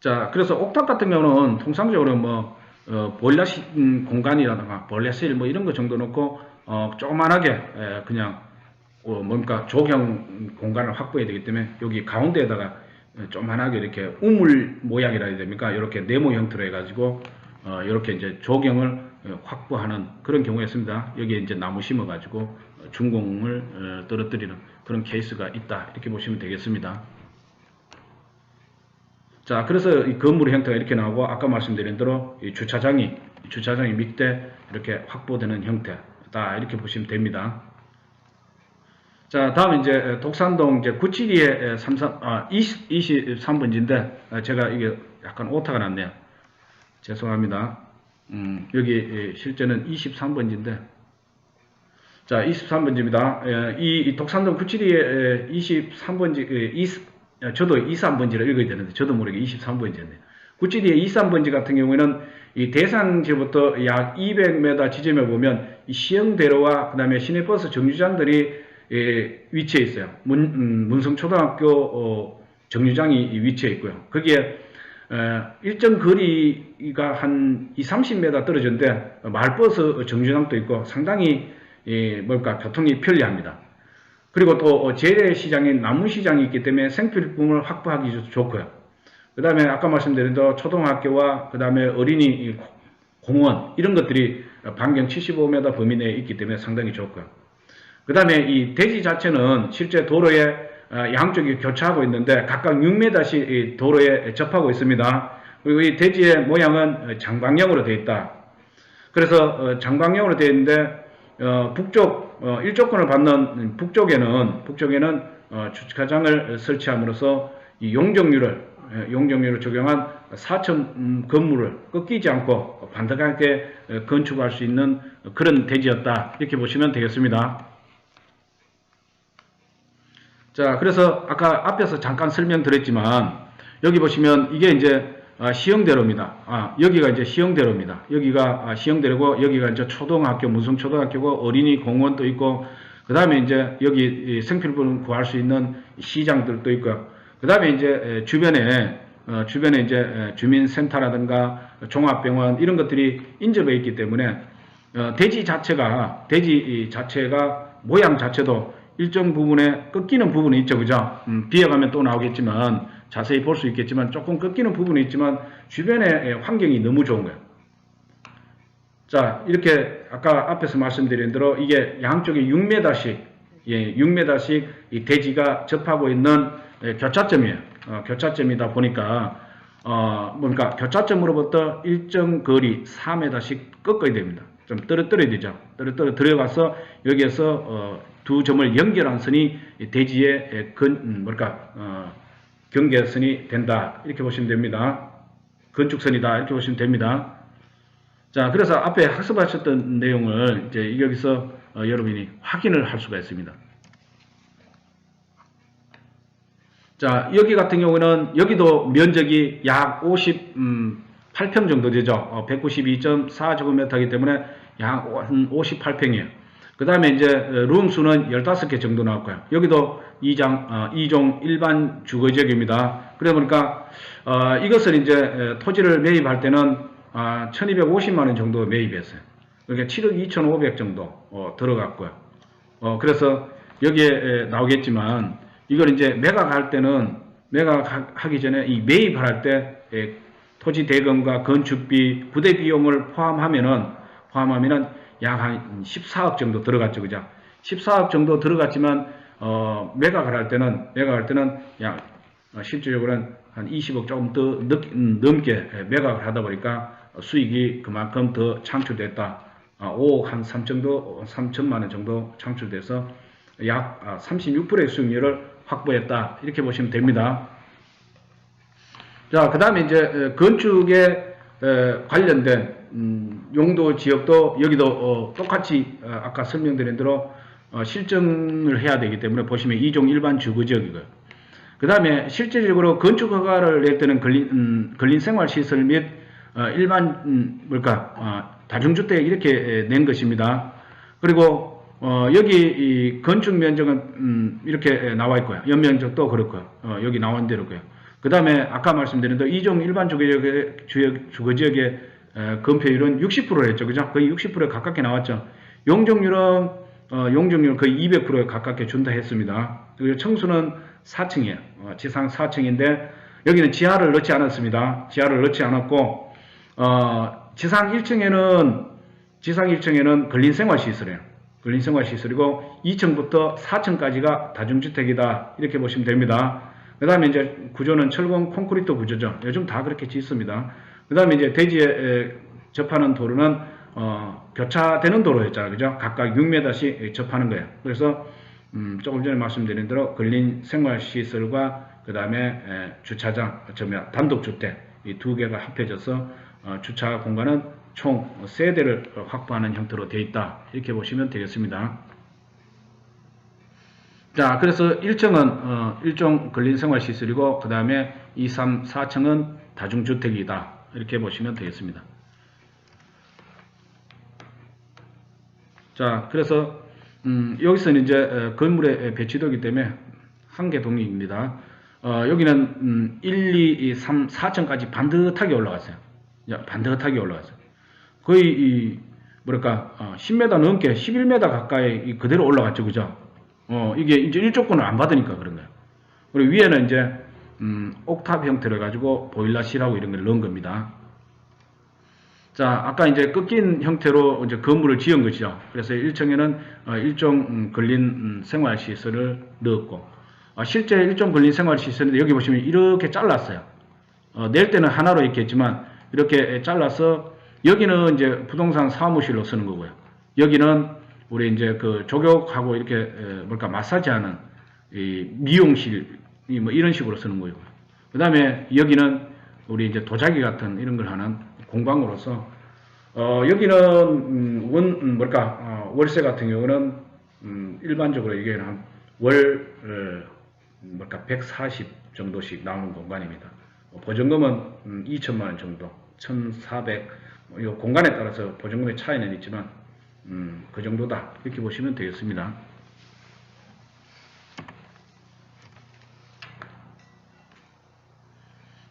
자, 그래서 옥탑 같은 경우는 통상적으로 보일러실 공간이라든가 보일러실 뭐 이런 거 정도 놓고 조그만하게 그냥 뭔가 조경 공간을 확보해야 되기 때문에 여기 가운데에다가 조그만하게 이렇게 우물 모양이라 해야 됩니까? 이렇게 네모 형태로 해가지고 이렇게 이제 조경을 확보하는 그런 경우였습니다. 여기에 이제 나무 심어가지고 준공을 떨어뜨리는 그런 케이스가 있다 이렇게 보시면 되겠습니다. 자, 그래서 이 건물의 형태가 이렇게 나오고 아까 말씀드린 대로 이 주차장이 밑에 이렇게 확보되는 형태다 이렇게 보시면 됩니다. 자, 다음 이제 독산동 이제 972의 23번지인데 제가 이게 약간 오타가 났네요. 죄송합니다. 여기 실제는 23번지인데 자, 23번지입니다. 이 독산동 972의 23번지 저도 23번지를 읽어야 되는데 저도 모르게 23번지였네요. 972의 23번지 같은 경우에는 이 대상지부터 약 200m 지점에 보면 이 시흥대로와 그 다음에 시내버스 정류장들이 위치해 있어요. 문성초등학교 정류장이 위치해 있고요. 거기에 일정 거리가 한 20-30m 떨어졌는데 마을버스 정류장도 있고 상당히 교통이 편리합니다. 그리고 또 재래시장인 남문시장이 있기 때문에 생필품을 확보하기 좋고요. 그 다음에 아까 말씀드린 대로 초등학교와 그 다음에 어린이 공원 이런 것들이 반경 75m 범위 내에 있기 때문에 상당히 좋고요. 그 다음에 이 대지 자체는 실제 도로에 양쪽이 교차하고 있는데 각각 6m씩 도로에 접하고 있습니다. 그리고 이 대지의 모양은 장방형으로 되어 있다. 그래서 장방형으로 되어 있는데 북쪽 일조권을 받는 북쪽에는 주차장을 설치함으로써 이 용적률을 적용한 4층 건물을 꺾이지 않고 반듯하게 건축할 수 있는 그런 대지였다 이렇게 보시면 되겠습니다. 자, 그래서 아까 앞에서 잠깐 설명드렸지만 여기 보시면 이게 이제 시흥대로입니다. 여기가 이제 시흥대로입니다. 여기가 시흥대로고 여기가 이제 초등학교, 문성초등학교고 어린이 공원도 있고 그 다음에 이제 여기 생필품 구할 수 있는 시장들도 있고요. 그 다음에 이제 주변에 이제 주민센터라든가 종합병원 이런 것들이 인접해 있기 때문에 대지 자체가 모양 자체도 일정 부분에 꺾이는 부분이 있죠, 그죠? 비어가면 또 나오겠지만 자세히 볼 수 있겠지만 조금 꺾이는 부분이 있지만 주변의 환경이 너무 좋은 거예요. 자, 이렇게 아까 앞에서 말씀드린 대로 이게 양쪽에 6m씩 이 대지가 접하고 있는 교차점이에요. 교차점이다 보니까 교차점으로부터 일정 거리 4m씩 꺾어야 됩니다. 좀 떨어뜨려야 되죠. 떨어뜨려 들어가서 여기에서 두 점을 연결한 선이 대지의 경계선이 된다 이렇게 보시면 됩니다. 건축선이다 이렇게 보시면 됩니다. 자, 그래서 앞에 학습하셨던 내용을 이제 여기서 여러분이 확인을 할 수가 있습니다. 자, 여기 같은 경우는 여기도 면적이 약 58평 정도 되죠. 192.4제곱미터이기 때문에 약 58평이에요. 그 다음에 이제 룸 수는 15개 정도 나왔고요. 여기도 2종 일반 주거지역입니다. 그러다 보니까 이것을 이제 토지를 매입할 때는 1250만원 정도 매입했어요. 그러니까 7억 2,500 정도 들어갔고요. 그래서 여기에 나오겠지만 이걸 이제 매각하기 전에 이 매입할 때 토지 대금과 건축비, 부대 비용을 포함하면은 약 한 14억 정도 들어갔죠, 그죠? 14억 정도 들어갔지만 매각을 할 때는 약 실질적으로는 한 20억 조금 더 넘게 매각을 하다 보니까 수익이 그만큼 더 창출됐다. 5억 한 3천만 원 정도 창출돼서 약 36%의 수익률을 확보했다 이렇게 보시면 됩니다. 자, 그 다음에 이제 건축에 관련된 용도 지역도 여기도 똑같이 아까 설명드린 대로 실증을 해야 되기 때문에 보시면 2종 일반 주거지역이고요. 그 다음에 실질적으로 건축 허가를 낼 때는 근린생활시설 및 일반 다중주택 이렇게 낸 것입니다. 그리고 여기 이 건축 면적은 이렇게 나와 있고요. 연면적도 그렇고요. 여기 나온 대로고요. 그 다음에 아까 말씀드린 대로 2종 일반 주거지역에 건폐율은 60%를 했죠. 그죠? 거의 60%에 가깝게 나왔죠. 용적률은 거의 200%에 가깝게 준다 했습니다. 그리고 청수는 4층이에요. 지상 4층인데 여기는 지하를 넣지 않았습니다. 지하를 넣지 않았고 지상 1층에는 근린생활시설이에요. 근린생활시설이고 2층부터 4층까지가 다중주택이다. 이렇게 보시면 됩니다. 그 다음에 이제 구조는 철근 콘크리트 구조죠. 요즘 다 그렇게 짓습니다. 그 다음에 이제 대지에 접하는 도로는 교차되는 도로였잖아요. 그죠? 각각 6m씩 접하는 거예요. 그래서 조금 전에 말씀드린 대로 근린생활시설과 그 다음에 주차장, 단독주택 이 두 개가 합해져서 주차 공간은 총 3대를 확보하는 형태로 되어 있다. 이렇게 보시면 되겠습니다. 자, 그래서 1층은 1종 근린생활시설이고 그 다음에 2, 3, 4층은 다중주택이다. 이렇게 보시면 되겠습니다. 자, 그래서 여기서는 이제 건물의 배치도이기 때문에 한 개 동입니다. 여기는 1, 2, 3, 4층까지 반듯하게 올라갔어요. 반듯하게 올라갔어요. 거의 10m 넘게 11m 가까이 그대로 올라갔죠. 그죠? 이게 이제 일조권을 안 받으니까 그런 거예요. 그리고 위에는 이제 옥탑 형태로 해가지고 보일러실하고 이런 걸 넣은 겁니다. 자, 아까 이제 꺾인 형태로 이제 건물을 지은 것이죠. 그래서 1층에는 일종 근린 생활시설을 넣었고, 실제 일종 근린 생활시설인데 여기 보시면 이렇게 잘랐어요. 낼 때는 하나로 이렇게 했지만 이렇게 잘라서 여기는 이제 부동산 사무실로 쓰는 거고요. 여기는 우리 이제 그 족욕하고 이렇게 마사지하는 이 미용실 뭐 이런 식으로 쓰는 거고요. 그 다음에 여기는 우리 이제 도자기 같은 이런 걸 하는 공방으로서 여기는 월세 같은 경우는 일반적으로 이게 한 월 140 정도씩 나오는 공간입니다. 보증금은 2천만 원 정도, 1,400 이 공간에 따라서 보증금의 차이는 있지만 그 정도다 이렇게 보시면 되겠습니다.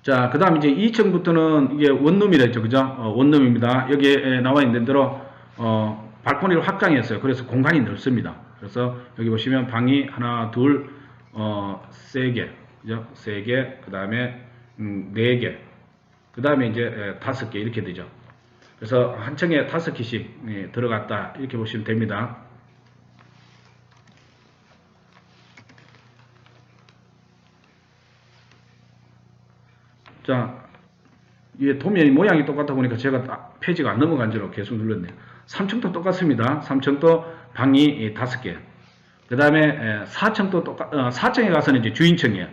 자, 그 다음 이제 2층부터는 이게 원룸이라 했죠. 그죠? 원룸입니다. 여기에 나와 있는 대로, 발코니를 확장했어요. 그래서 공간이 넓습니다. 그래서 여기 보시면 방이 하나, 둘, 3개, 그죠? 3개, 그 다음에, 4개, 그 다음에 이제 5개 이렇게 되죠. 그래서 한 층에 5개씩 들어갔다. 이렇게 보시면 됩니다. 자, 이게 도면이 모양이 똑같다 보니까 제가 페이지가 안 넘어간 지로 계속 눌렀네요. 3층도 똑같습니다. 3층도 방이 5개. 그 다음에 4층도 4층에 가서는 이제 주인층이에요.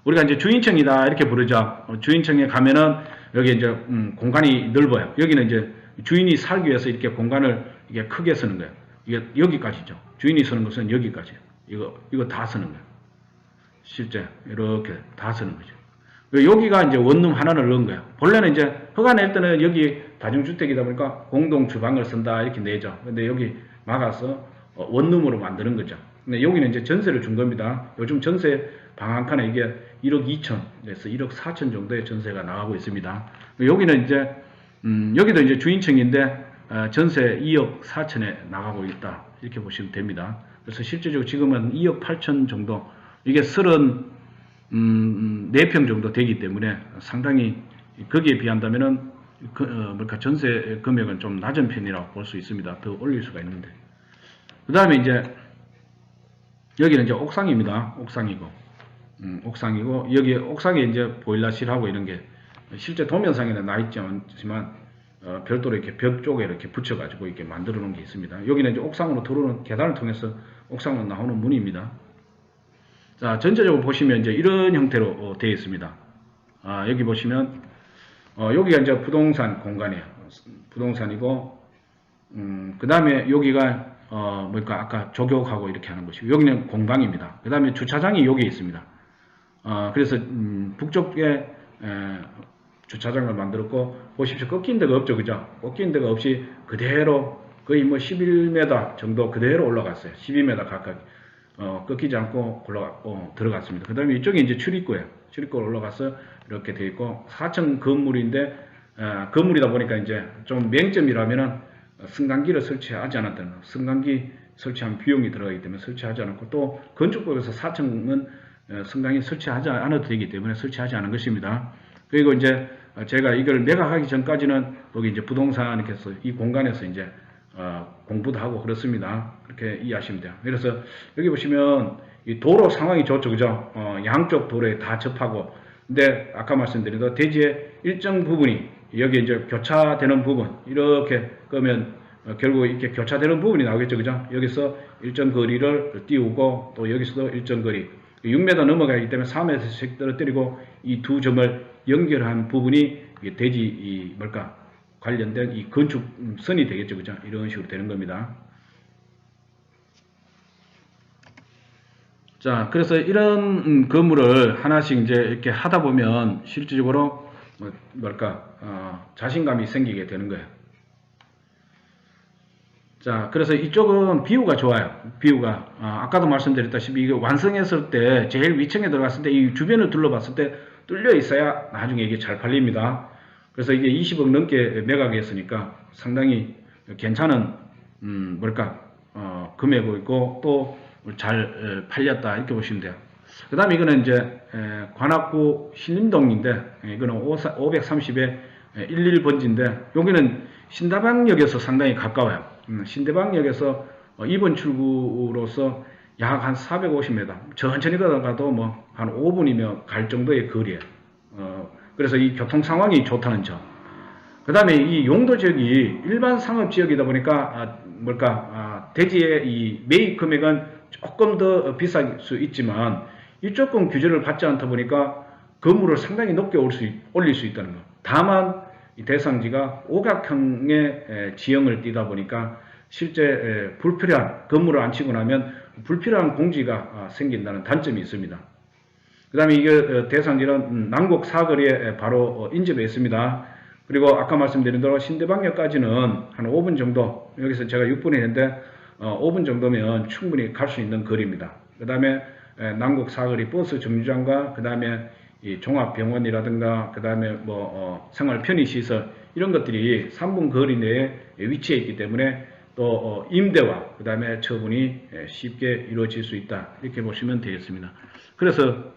우리가 이제 주인층이다 이렇게 부르죠. 주인층에 가면은 여기 이제 공간이 넓어요. 여기는 이제 주인이 살기 위해서 이렇게 공간을 이게 크게 쓰는 거예요. 이게 여기까지죠. 주인이 쓰는 것은 여기까지예요. 이거 다 쓰는 거예요. 실제 이렇게 다 쓰는 거죠. 여기가 이제 원룸 하나를 넣은 거예요. 본래는 이제 허가 낼 때는 여기 다중주택이다 보니까 공동 주방을 쓴다 이렇게 내죠. 근데 여기 막아서 원룸으로 만드는 거죠. 근데 여기는 이제 전세를 준 겁니다. 요즘 전세 방 한 칸에 이게 1억 2천에서 1억 4천 정도의 전세가 나가고 있습니다. 여기는 이제 여기도 이제 주인층인데 전세 2억 4천에 나가고 있다 이렇게 보시면 됩니다. 그래서 실제적으로 지금은 2억 8천 정도 이게 34평 정도 되기 때문에 상당히 거기에 비한다면은 전세 금액은 좀 낮은 편이라고 볼 수 있습니다. 더 올릴 수가 있는데. 그 다음에 이제 여기는 이제 옥상입니다. 옥상이고 여기 옥상에 이제 보일러실하고 이런 게 실제 도면상에는 나 있지 않지만 별도로 이렇게 벽 쪽에 이렇게 붙여가지고 이렇게 만들어 놓은 게 있습니다. 여기는 이제 옥상으로 들어오는 계단을 통해서 옥상으로 나오는 문입니다. 자, 전체적으로 보시면 이제 이런 형태로 되어 있습니다. 여기 보시면, 여기가 이제 부동산 공간이에요. 부동산이고, 그 다음에 여기가, 아까 족욕하고 이렇게 하는 곳이고, 여기는 공방입니다. 그 다음에 주차장이 여기 있습니다. 그래서, 북쪽에, 주차장을 만들었고, 보십시오. 꺾인 데가 없죠. 그죠? 꺾인 데가 없이 그대로 거의 뭐 11m 정도 그대로 올라갔어요. 12m 가까이. 꺾이지 않고 들어갔습니다. 그 다음에 이쪽에 이제 출입구예요. 출입구로 올라가서 이렇게 되어 있고 4층 건물인데 건물이다 보니까 이제 좀 맹점이라면은 승강기를 설치하지 않았다는 거. 승강기 설치한 비용이 들어가기 때문에 설치하지 않았고, 또 건축법에서 4층은 승강기 설치하지 않아도 되기 때문에 설치하지 않은 것입니다. 그리고 이제 제가 이걸 매각하기 전까지는 여기 이제 부동산에서 이 공간에서 이제 공부도 하고 그렇습니다. 그렇게 이해하시면 돼요. 그래서 여기 보시면 이 도로 상황이 좋죠, 그죠? 양쪽 도로에 다 접하고, 근데 아까 말씀드린 대로 대지의 일정 부분이 여기 이제 교차되는 부분, 이렇게 그러면 결국 이렇게 교차되는 부분이 나오겠죠, 그죠? 여기서 일정 거리를 띄우고, 또 여기서도 일정 거리 6m 넘어가기 때문에 4m씩 떨어뜨리고, 이 두 점을 연결한 부분이 대지 관련된 이 건축선이 되겠죠, 그죠? 이런 식으로 되는 겁니다. 자, 그래서 이런 건물을 하나씩 이제 이렇게 하다 보면 실질적으로 자신감이 생기게 되는 거예요. 자, 그래서 이쪽은 비유가 좋아요. 비유가 아까도 말씀드렸다시피 이게 완성했을 때 제일 위층에 들어갔을 때 이 주변을 둘러봤을 때 뚫려 있어야 나중에 이게 잘 팔립니다. 그래서 이게 20억 넘게 매각했으니까 상당히 괜찮은 금액이고 또 잘 팔렸다 이렇게 보시면 돼요. 그 다음에 이거는 이제 관악구 신림동인데, 이거는 530에 11번지인데 여기는 신다방역에서 상당히 가까워요. 신대방역에서 2번 출구로서 약 한 450m, 천천히 걸어가도 뭐 한 5분이면 갈 정도의 거리예요. 그래서 이 교통 상황이 좋다는 점. 그 다음에 이 용도 지역이 일반 상업 지역이다 보니까 대지의 이 매입 금액은 조금 더 비쌀 수 있지만 이쪽은 규제를 받지 않다 보니까 건물을 상당히 높게 올릴 수 있다는 거. 다만 이 대상지가 오각형의 지형을 띠다 보니까 실제 불필요한 건물을 안 치고 나면 불필요한 공지가 생긴다는 단점이 있습니다. 그 다음에 이게 대상지는 남곡 사거리에 바로 인접해 있습니다. 그리고 아까 말씀드린 대로 신대방역까지는 한 5분 정도, 여기서 제가 6분 했는데 5분 정도면 충분히 갈 수 있는 거리입니다. 그 다음에 남곡 사거리 버스 정류장과 그 다음에 이 종합병원이라든가 그 다음에 생활 편의시설 이런 것들이 3분 거리 내에 위치해 있기 때문에 또 임대와 그 다음에 처분이 쉽게 이루어질 수 있다 이렇게 보시면 되겠습니다. 그래서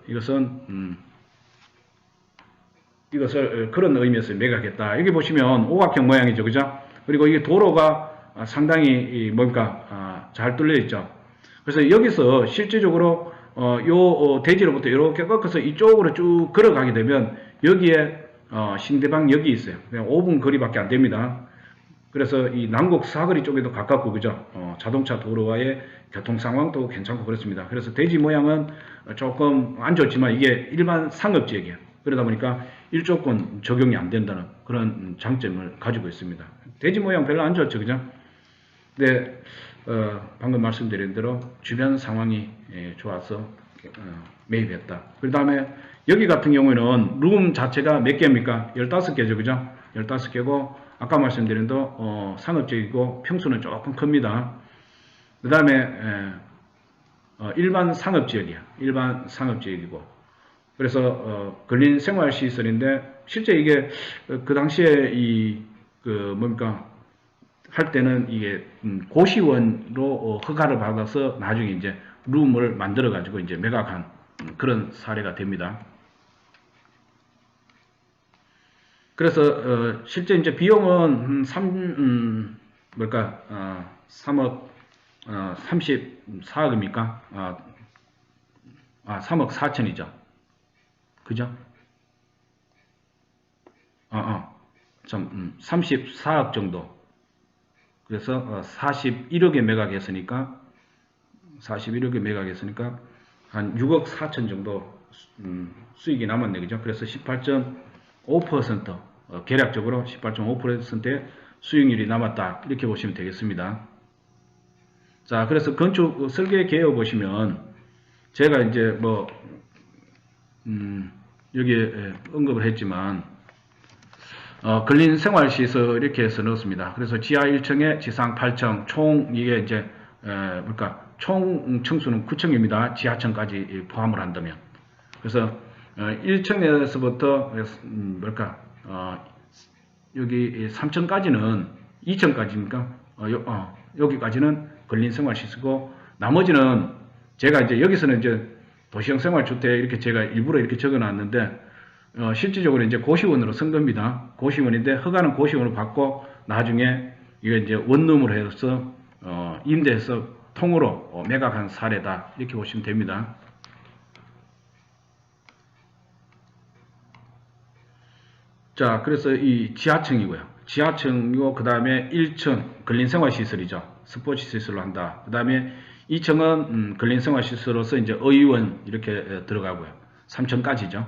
이것을 그런 의미에서 매각했다. 여기 보시면 오각형 모양이죠, 그죠? 그리고 이게 도로가 상당히 잘 뚫려 있죠. 그래서 여기서 실질적으로 요 대지로부터 이렇게 꺾어서 이쪽으로 쭉 걸어가게 되면 여기에 신대방역이 있어요. 그냥 5분 거리밖에 안 됩니다. 그래서 이 남곡 사거리 쪽에도 가깝고, 그죠? 자동차 도로와의 교통 상황도 괜찮고 그렇습니다. 그래서 대지 모양은 조금 안 좋지만 이게 일반 상업 지역이에요. 그러다 보니까 일조권 적용이 안 된다는 그런 장점을 가지고 있습니다. 대지 모양 별로 안 좋죠, 그죠? 근데 방금 말씀드린 대로 주변 상황이 좋아서 매입했다. 그 다음에 여기 같은 경우에는 룸 자체가 몇 개입니까? 15개죠, 그죠? 15개고 아까 말씀드린 대로 상업지역이고 평수는 조금 큽니다. 그 다음에 일반 상업지역이야. 일반 상업지역이고 그래서 근린 생활시설인데 실제 이게 그 당시에 할 때는 이게 고시원으로 허가를 받아서 나중에 이제 룸을 만들어 가지고 이제 매각한 그런 사례가 됩니다. 그래서 실제 이제 비용은 3억 34억입니까? 3억 4천이죠. 그죠? 34억 정도. 그래서 41억에 매각했으니까 한 6억 4천 정도 수익이 남았네, 그죠? 그래서 18.5% 계략적으로 18.5%의 수익률이 남았다 이렇게 보시면 되겠습니다. 자, 그래서 건축 설계 개요 보시면 제가 이제 여기에 언급을 했지만 근린 생활시설 이렇게 해서 넣었습니다. 그래서 지하 1층에 지상 8층 총 이게 이제 총 층수는 9층입니다. 지하층까지 포함을 한다면. 그래서 1층에서부터 여기 3층까지는 2층까지입니까? 여기까지는 근린생활시설이고 나머지는 제가 이제 여기서는 이제 도시형 생활주택 이렇게 제가 일부러 이렇게 적어놨는데 실질적으로 이제 고시원으로 쓴 겁니다. 고시원인데 허가는 고시원으로 받고 나중에 이거 이제 원룸으로 해서 임대해서 통으로 매각한 사례다 이렇게 보시면 됩니다. 자, 그래서 이 지하층이고요. 지하층이고 그 다음에 1층 근린생활시설이죠. 스포츠시설로 한다. 그 다음에 2층은 근린생활시설로서 이제 의원 이렇게 들어가고요. 3층까지죠.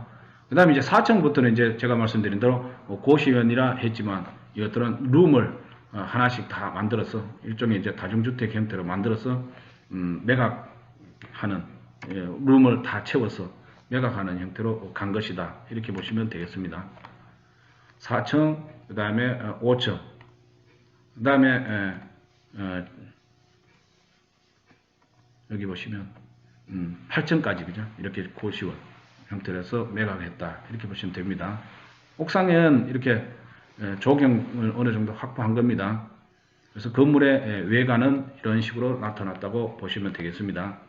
그 다음에 이제 4층부터는 이제 제가 말씀드린 대로 고시원이라 했지만 이것들은 룸을 하나씩 다 만들어서 일종의 이제 다중주택 형태로 만들어서 매각하는 룸을 다 채워서 매각하는 형태로 간 것이다. 이렇게 보시면 되겠습니다. 4층, 그 다음에 5층, 그 다음에 여기 보시면 8층까지 그죠? 이렇게 고시원 형태로 해서 매각했다. 이렇게 보시면 됩니다. 옥상은 이렇게 조경을 어느 정도 확보한 겁니다. 그래서 건물의 외관은 이런 식으로 나타났다고 보시면 되겠습니다.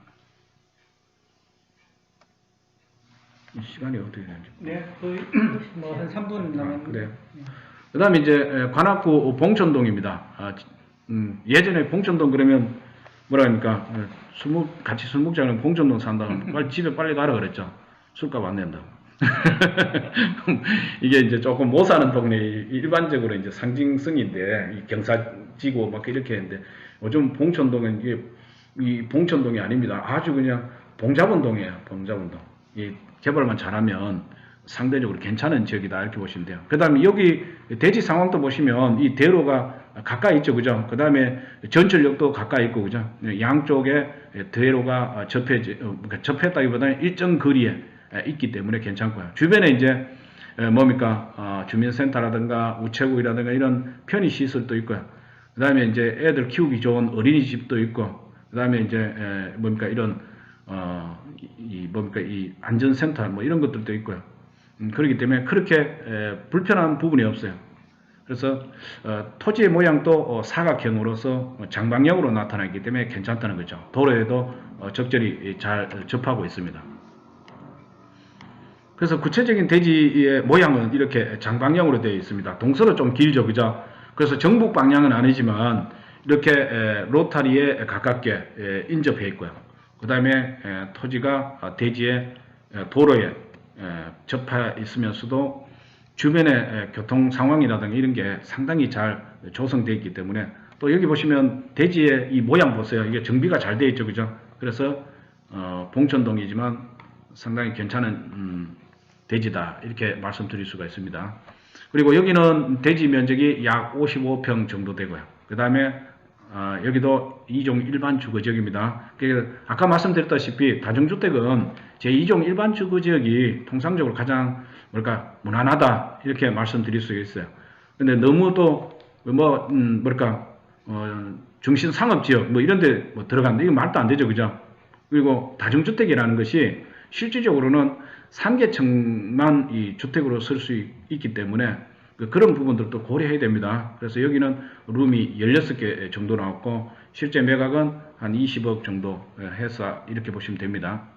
이 시간이 어떻게 되는지. 네, 거의 뭐 한 3분 남았는데. 그래요. 그 다음에 이제 관악구 봉천동입니다. 예전에 봉천동 그러면 뭐라 합니까? 같이 술 먹자면 봉천동 산다고 빨리 집에 빨리 가라 그랬죠. 술값 안 낸다고. 이게 이제 조금 못 사는 동네 일반적으로 이제 상징성인데 이 경사지고 막 이렇게 했는데 요즘 봉천동은 이게 이 봉천동이 아닙니다. 아주 그냥 봉자분동이에요. 봉자분동. 이 개발만 잘하면 상대적으로 괜찮은 지역이다 이렇게 보시면 돼요. 그 다음에 여기 대지 상황도 보시면 이 대로가 가까이 있죠, 그죠? 그 다음에 전철역도 가까이 있고, 그죠? 양쪽에 대로가 접했다기보다는 일정 거리에 있기 때문에 괜찮고요. 주변에 이제 뭡니까? 주민센터라든가 우체국이라든가 이런 편의시설도 있고요. 그 다음에 이제 애들 키우기 좋은 어린이집도 있고, 그 다음에 이제 뭡니까? 이런 이 안전센터 뭐 이런 것들도 있고요. 그렇기 때문에 그렇게 불편한 부분이 없어요. 그래서 토지의 모양도 사각형으로서 장방형으로 나타나기 때문에 괜찮다는 거죠. 도로에도 적절히 잘 접하고 있습니다. 그래서 구체적인 대지의 모양은 이렇게 장방형으로 되어 있습니다. 동서로 좀 길죠, 그죠? 그래서 정북 방향은 아니지만 이렇게 로타리에 가깝게 인접해 있고요. 그 다음에 토지가 대지의 도로에 접해 있으면서도 주변의 교통 상황이라든가 이런 게 상당히 잘 조성되어 있기 때문에 또 여기 보시면 대지의 이 모양 보세요. 이게 정비가 잘 되어 있죠, 그죠? 그래서 봉천동이지만 상당히 괜찮은 대지다 이렇게 말씀드릴 수가 있습니다. 그리고 여기는 대지 면적이 약 55평 정도 되고요. 그 다음에 여기도 2종 일반 주거지역입니다. 아까 말씀드렸다시피 다중주택은 제2종 일반 주거지역이 통상적으로 가장 무난하다 이렇게 말씀드릴 수 있어요. 근데 너무 또 중심 상업지역 뭐 이런데 들어간다 이거 말도 안 되죠, 그죠? 그리고 다중주택이라는 것이 실질적으로는 3계층만 이 주택으로 쓸 수 있기 때문에 그런 부분들도 고려해야 됩니다. 그래서 여기는 룸이 16개 정도 나왔고 실제 매각은 한 20억 정도 해서 이렇게 보시면 됩니다.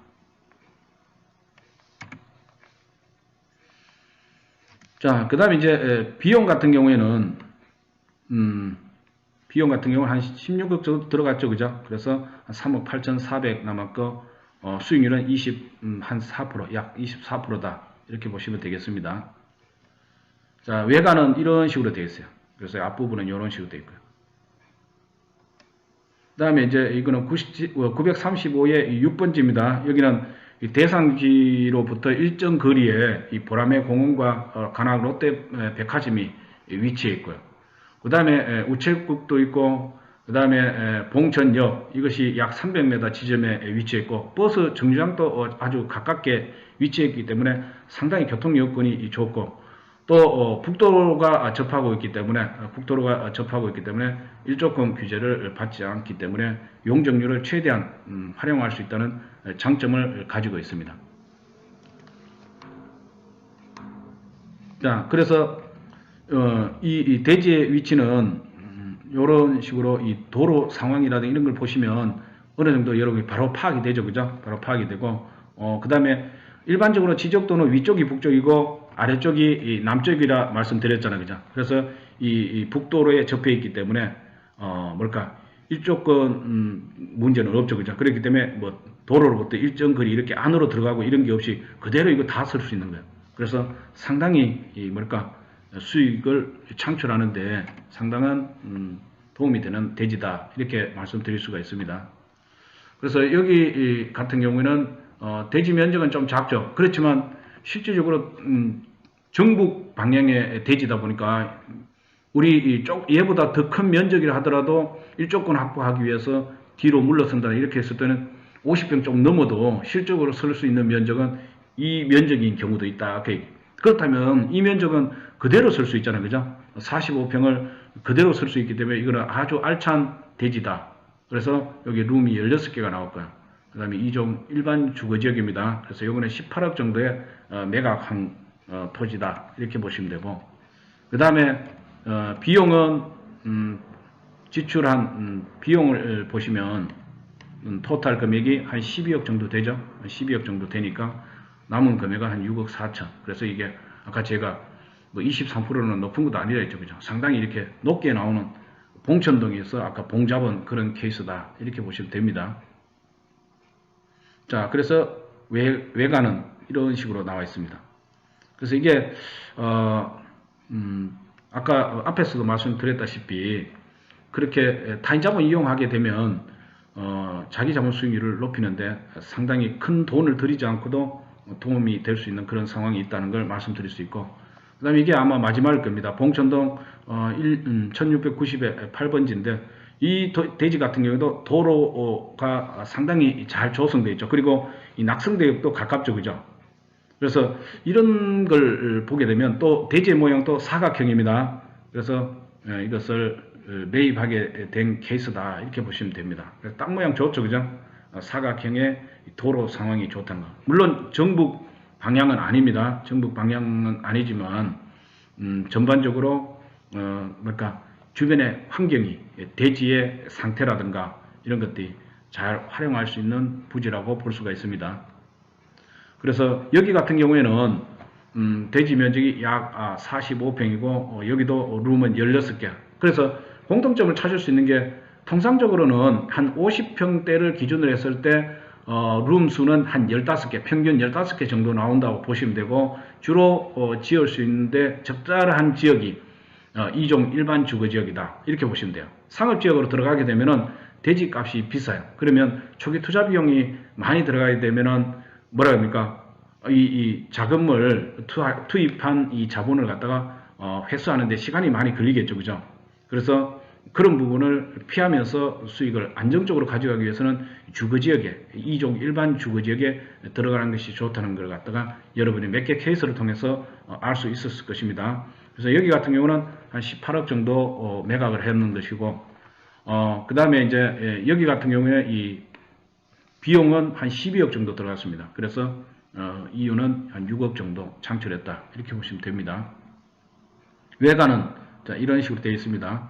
자, 그 다음에 이제 비용 같은 경우에는 한 16억 정도 들어갔죠, 그죠? 그래서 한 3억 8,400 남았고 수익률은 한 4%, 약 24%다 이렇게 보시면 되겠습니다. 자, 외관은 이런 식으로 되어 있어요. 그래서 앞부분은 이런 식으로 되어 있고요. 그 다음에 이제 이거는 935의 6번지입니다. 여기는 대상지로부터 일정 거리에 이 보라매 공원과 관악 롯데 백화점이 위치해 있고요. 그 다음에 우체국도 있고, 그 다음에 봉천역, 이것이 약 300m 지점에 위치해 있고, 버스 정류장도 아주 가깝게 위치해 있기 때문에 상당히 교통 여건이 좋고, 또 북도로가 접하고 있기 때문에 일조권 규제를 받지 않기 때문에 용적률을 최대한 활용할 수 있다는 장점을 가지고 있습니다. 자, 그래서 이 대지의 위치는 이런 식으로 이 도로 상황이라든가 이런 걸 보시면 어느 정도 여러분이 바로 파악이 되죠, 그죠? 바로 파악이 되고, 그 다음에 일반적으로 지적도는 위쪽이 북쪽이고 아래쪽이 이 남쪽이라 말씀드렸잖아요, 그죠? 그래서 이 북도로에 접해 있기 때문에 이쪽 문제는 없죠, 그죠? 그렇기 때문에 뭐 도로로부터 일정 거리 이렇게 안으로 들어가고 이런 게 없이 그대로 이거 다 쓸 수 있는 거예요. 그래서 상당히 수익을 창출하는데 상당한 도움이 되는 대지다 이렇게 말씀드릴 수가 있습니다. 그래서 여기 같은 경우에는 대지 면적은 좀 작죠. 그렇지만 실질적으로 전북 방향의 대지다 보니까 우리 얘보다 더 큰 면적이라 하더라도 일조권 확보하기 위해서 뒤로 물러선다 이렇게 했을 때는 50평 좀 넘어도 실적으로 쓸 수 있는 면적은 이 면적인 경우도 있다. 그렇다면 이 면적은 그대로 쓸 수 있잖아요, 그죠? 45평을 그대로 쓸 수 있기 때문에 이거는 아주 알찬 대지다. 그래서 여기 룸이 16개가 나올 거야. 그 다음에 이종 일반 주거지역입니다. 그래서 요번에 18억 정도의 매각한 토지다 이렇게 보시면 되고, 그 다음에 비용은 지출한 비용을 보시면 토탈 금액이 한 12억 정도 되죠. 12억 정도 되니까 남은 금액은 한 6억 4천. 그래서 이게 아까 제가 뭐 23%는 높은 것도 아니라 했죠, 그죠? 상당히 이렇게 높게 나오는 봉천동에서 아까 봉 잡은 그런 케이스다 이렇게 보시면 됩니다. 자, 그래서 외관은 이런 식으로 나와 있습니다. 그래서 이게 아까 앞에서도 말씀드렸다시피 그렇게 타인 자본 이용하게 되면 자기 자본 수익률을 높이는데 상당히 큰 돈을 들이지 않고도 도움이 될 수 있는 그런 상황이 있다는 걸 말씀드릴 수 있고, 그 다음에 이게 아마 마지막일 겁니다. 봉천동 1690의 8번지인데 이 대지 같은 경우도 도로가 상당히 잘 조성되어 있죠. 그리고 이 낙성대역도 가깝죠, 그죠? 그래서 이런 걸 보게 되면 또 대지의 모양도 사각형입니다. 그래서 이것을 매입하게 된 케이스다 이렇게 보시면 됩니다. 땅 모양 좋죠, 그죠? 사각형의 도로 상황이 좋다는 거. 물론 정북 방향은 아닙니다. 정북 방향은 아니지만 전반적으로 주변의 환경이 대지의 상태라든가 이런 것들이 잘 활용할 수 있는 부지라고 볼 수가 있습니다. 그래서 여기 같은 경우에는 대지 면적이 약 45평이고 여기도 룸은 16개. 그래서 공통점을 찾을 수 있는 게 통상적으로는 한 50평대를 기준으로 했을 때 룸 수는 한 15개, 평균 15개 정도 나온다고 보시면 되고, 주로 지을 수 있는데 적절한 지역이 이종 일반 주거지역이다 이렇게 보시면 돼요. 상업지역으로 들어가게 되면은 대지 값이 비싸요. 그러면 초기 투자 비용이 많이 들어가게 되면은 뭐라 합니까? 이 자금을 투입한 이 자본을 갖다가 회수하는데 시간이 많이 걸리겠죠, 그죠? 그래서 그런 부분을 피하면서 수익을 안정적으로 가져가기 위해서는 주거지역에, 이종 일반 주거지역에 들어가는 것이 좋다는 걸 갖다가 여러분이 몇 개 케이스를 통해서 알 수 있었을 것입니다. 그래서 여기 같은 경우는 한 18억 정도 매각을 했는 것이고, 그 다음에 이제 여기 같은 경우에 이 비용은 한 12억 정도 들어갔습니다. 그래서 이유는 한 6억 정도 창출했다 이렇게 보시면 됩니다. 외관은 자, 이런 식으로 되어 있습니다.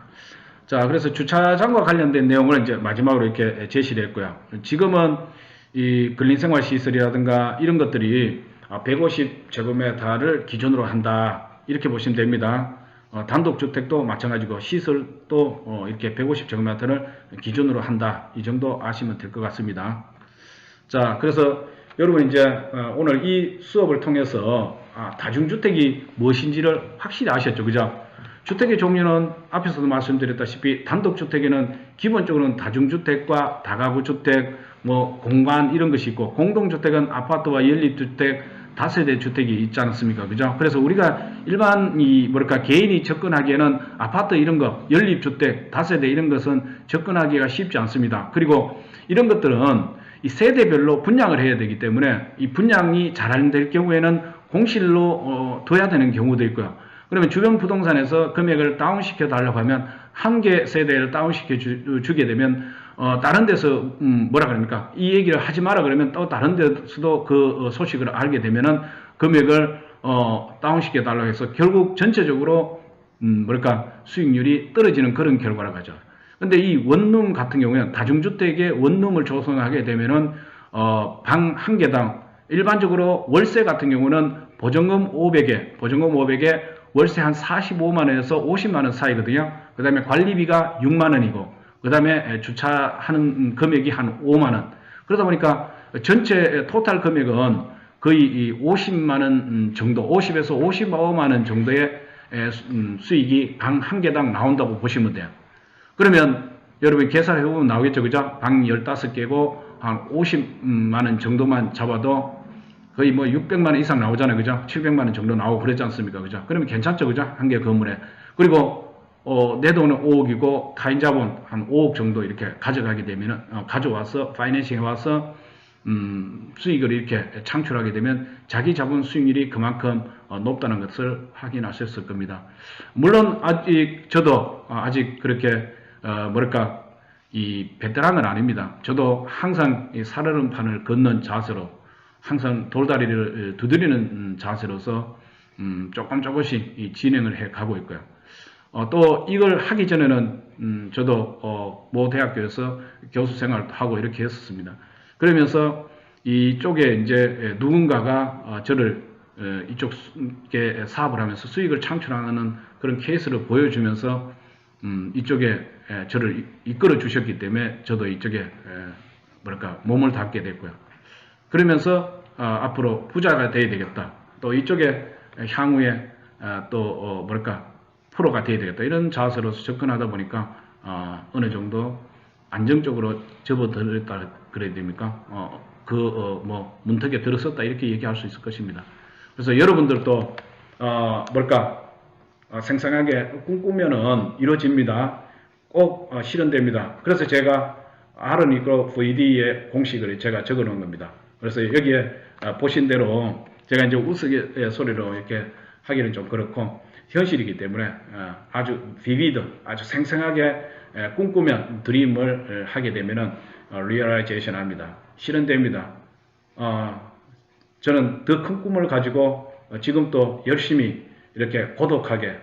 자, 그래서 주차장과 관련된 내용을 이제 마지막으로 이렇게 제시를 했고요. 지금은 이 근린생활시설이라든가 이런 것들이 150제곱미터를 기준으로 한다 이렇게 보시면 됩니다. 단독주택도 마찬가지고 시설도 이렇게 150제곱미터를 기준으로 한다 이 정도 아시면 될 것 같습니다. 자, 그래서 여러분 이제 오늘 이 수업을 통해서 다중주택이 무엇인지를 확실히 아셨죠, 그죠? 주택의 종류는 앞에서도 말씀드렸다시피 단독주택에는 기본적으로는 다중주택과 다가구주택, 뭐 공간 이런 것이 있고, 공동주택은 아파트와 연립주택, 다세대 주택이 있지 않습니까? 그죠? 그래서 우리가 일반 개인이 접근하기에는 아파트 이런 거, 연립주택, 다세대 이런 것은 접근하기가 쉽지 않습니다. 그리고 이런 것들은 이 세대별로 분양을 해야 되기 때문에 이 분양이 잘 안 될 경우에는 공실로 둬야 되는 경우도 있고요. 그러면 주변 부동산에서 금액을 다운시켜 달라고 하면 한 개 세대를 다운시켜 주게 되면 다른 데서 뭐라 그럽니까? 이 얘기를 하지 마라 그러면 또 다른 데서도 그 소식을 알게 되면은 금액을 다운시켜 달라고 해서 결국 전체적으로 뭐랄까 수익률이 떨어지는 그런 결과를 가져. 근데 이 원룸 같은 경우에는 다중주택의 원룸을 조성하게 되면은 방 한 개당 일반적으로 월세 같은 경우는 보증금 500에 월세 한 45만 원에서 50만 원 사이거든요. 그 다음에 관리비가 6만 원이고, 그 다음에 주차하는 금액이 한 5만 원. 그러다 보니까 전체 토탈 금액은 거의 50만 원 정도, 50에서 55만 원 정도의 수익이 방 한 개당 나온다고 보시면 돼요. 그러면 여러분 계산해보면 나오겠죠. 그죠? 방 15개고 한 50만 원 정도만 잡아도 거의 뭐 600만 원 이상 나오잖아요. 그죠? 700만 원 정도 나오고 그러지 않습니까? 그죠? 그러면 괜찮죠. 그죠? 한 개 건물에. 그리고 내 돈은 5억이고 타인 자본 한 5억 정도 이렇게 가져가게 되면 가져와서 파이낸싱 해와서 수익을 이렇게 창출하게 되면 자기 자본 수익률이 그만큼 높다는 것을 확인하셨을 겁니다. 물론 아직 저도 아직 그렇게 뭐랄까 이 베테랑은 아닙니다. 저도 항상 이 살얼음판을 걷는 자세로 항상 돌다리를 두드리는 자세로서 조금씩 진행을 해 가고 있고요. 또 이걸 하기 전에는 저도 모 대학교에서 교수 생활도 하고 이렇게 했었습니다. 그러면서 이쪽에 이제 누군가가 저를 이쪽에 사업을 하면서 수익을 창출하는 그런 케이스를 보여주면서 이쪽에 저를 이끌어 주셨기 때문에 저도 이쪽에 뭐랄까 몸을 담게 됐고요. 그러면서 앞으로 부자가 돼야 되겠다. 또 이쪽에 향후에 또 뭐랄까 프로가 돼야 되겠다. 이런 자세로서 접근하다 보니까 어느 정도 안정적으로 접어들었다 그래야 됩니까? 뭐 문턱에 들어섰다 이렇게 얘기할 수 있을 것입니다. 그래서 여러분들도 뭘까 생생하게 꿈꾸면은 이루어집니다. 꼭 실현됩니다. 그래서 제가 아르니코 VD의 공식을 제가 적어 놓은 겁니다. 그래서 여기에 보신 대로 제가 이제 우스갯소리로 이렇게 하기는 좀 그렇고 현실이기 때문에 아주 비비드, 아주 생생하게 꿈꾸면 드림을 하게 되면은 리얼라이제이션 합니다. 실현됩니다. 저는 더 큰 꿈을 가지고 지금 또 열심히 이렇게 고독하게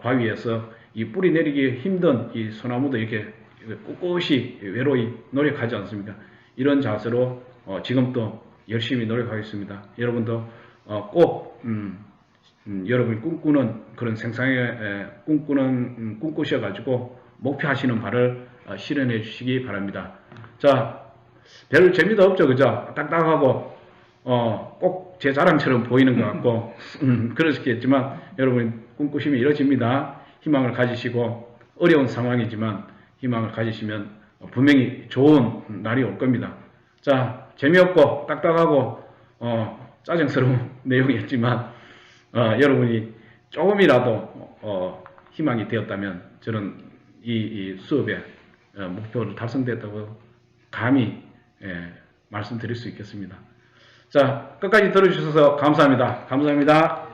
바위에서 이 뿌리 내리기 힘든 이 소나무도 이렇게 꿋꿋이 외로이 노력하지 않습니까? 이런 자세로 지금 또 열심히 노력하겠습니다. 여러분도 꼭 여러분이 꿈꾸는 그런 생생하게 꿈꾸셔가지고 목표하시는 바를 실현해 주시기 바랍니다. 자, 별 재미도 없죠, 그죠? 딱딱하고 꼭 제 자랑처럼 보이는 것 같고 그러시겠지만 여러분이 꿈꾸시면 이루어집니다. 희망을 가지시고 어려운 상황이지만 희망을 가지시면 분명히 좋은 날이 올 겁니다. 자, 재미없고 딱딱하고 짜증스러운 내용이었지만 여러분이 조금이라도 희망이 되었다면 저는 이 수업의 목표를 달성됐다고 감히 말씀드릴 수 있겠습니다. 자, 끝까지 들어주셔서 감사합니다. 감사합니다.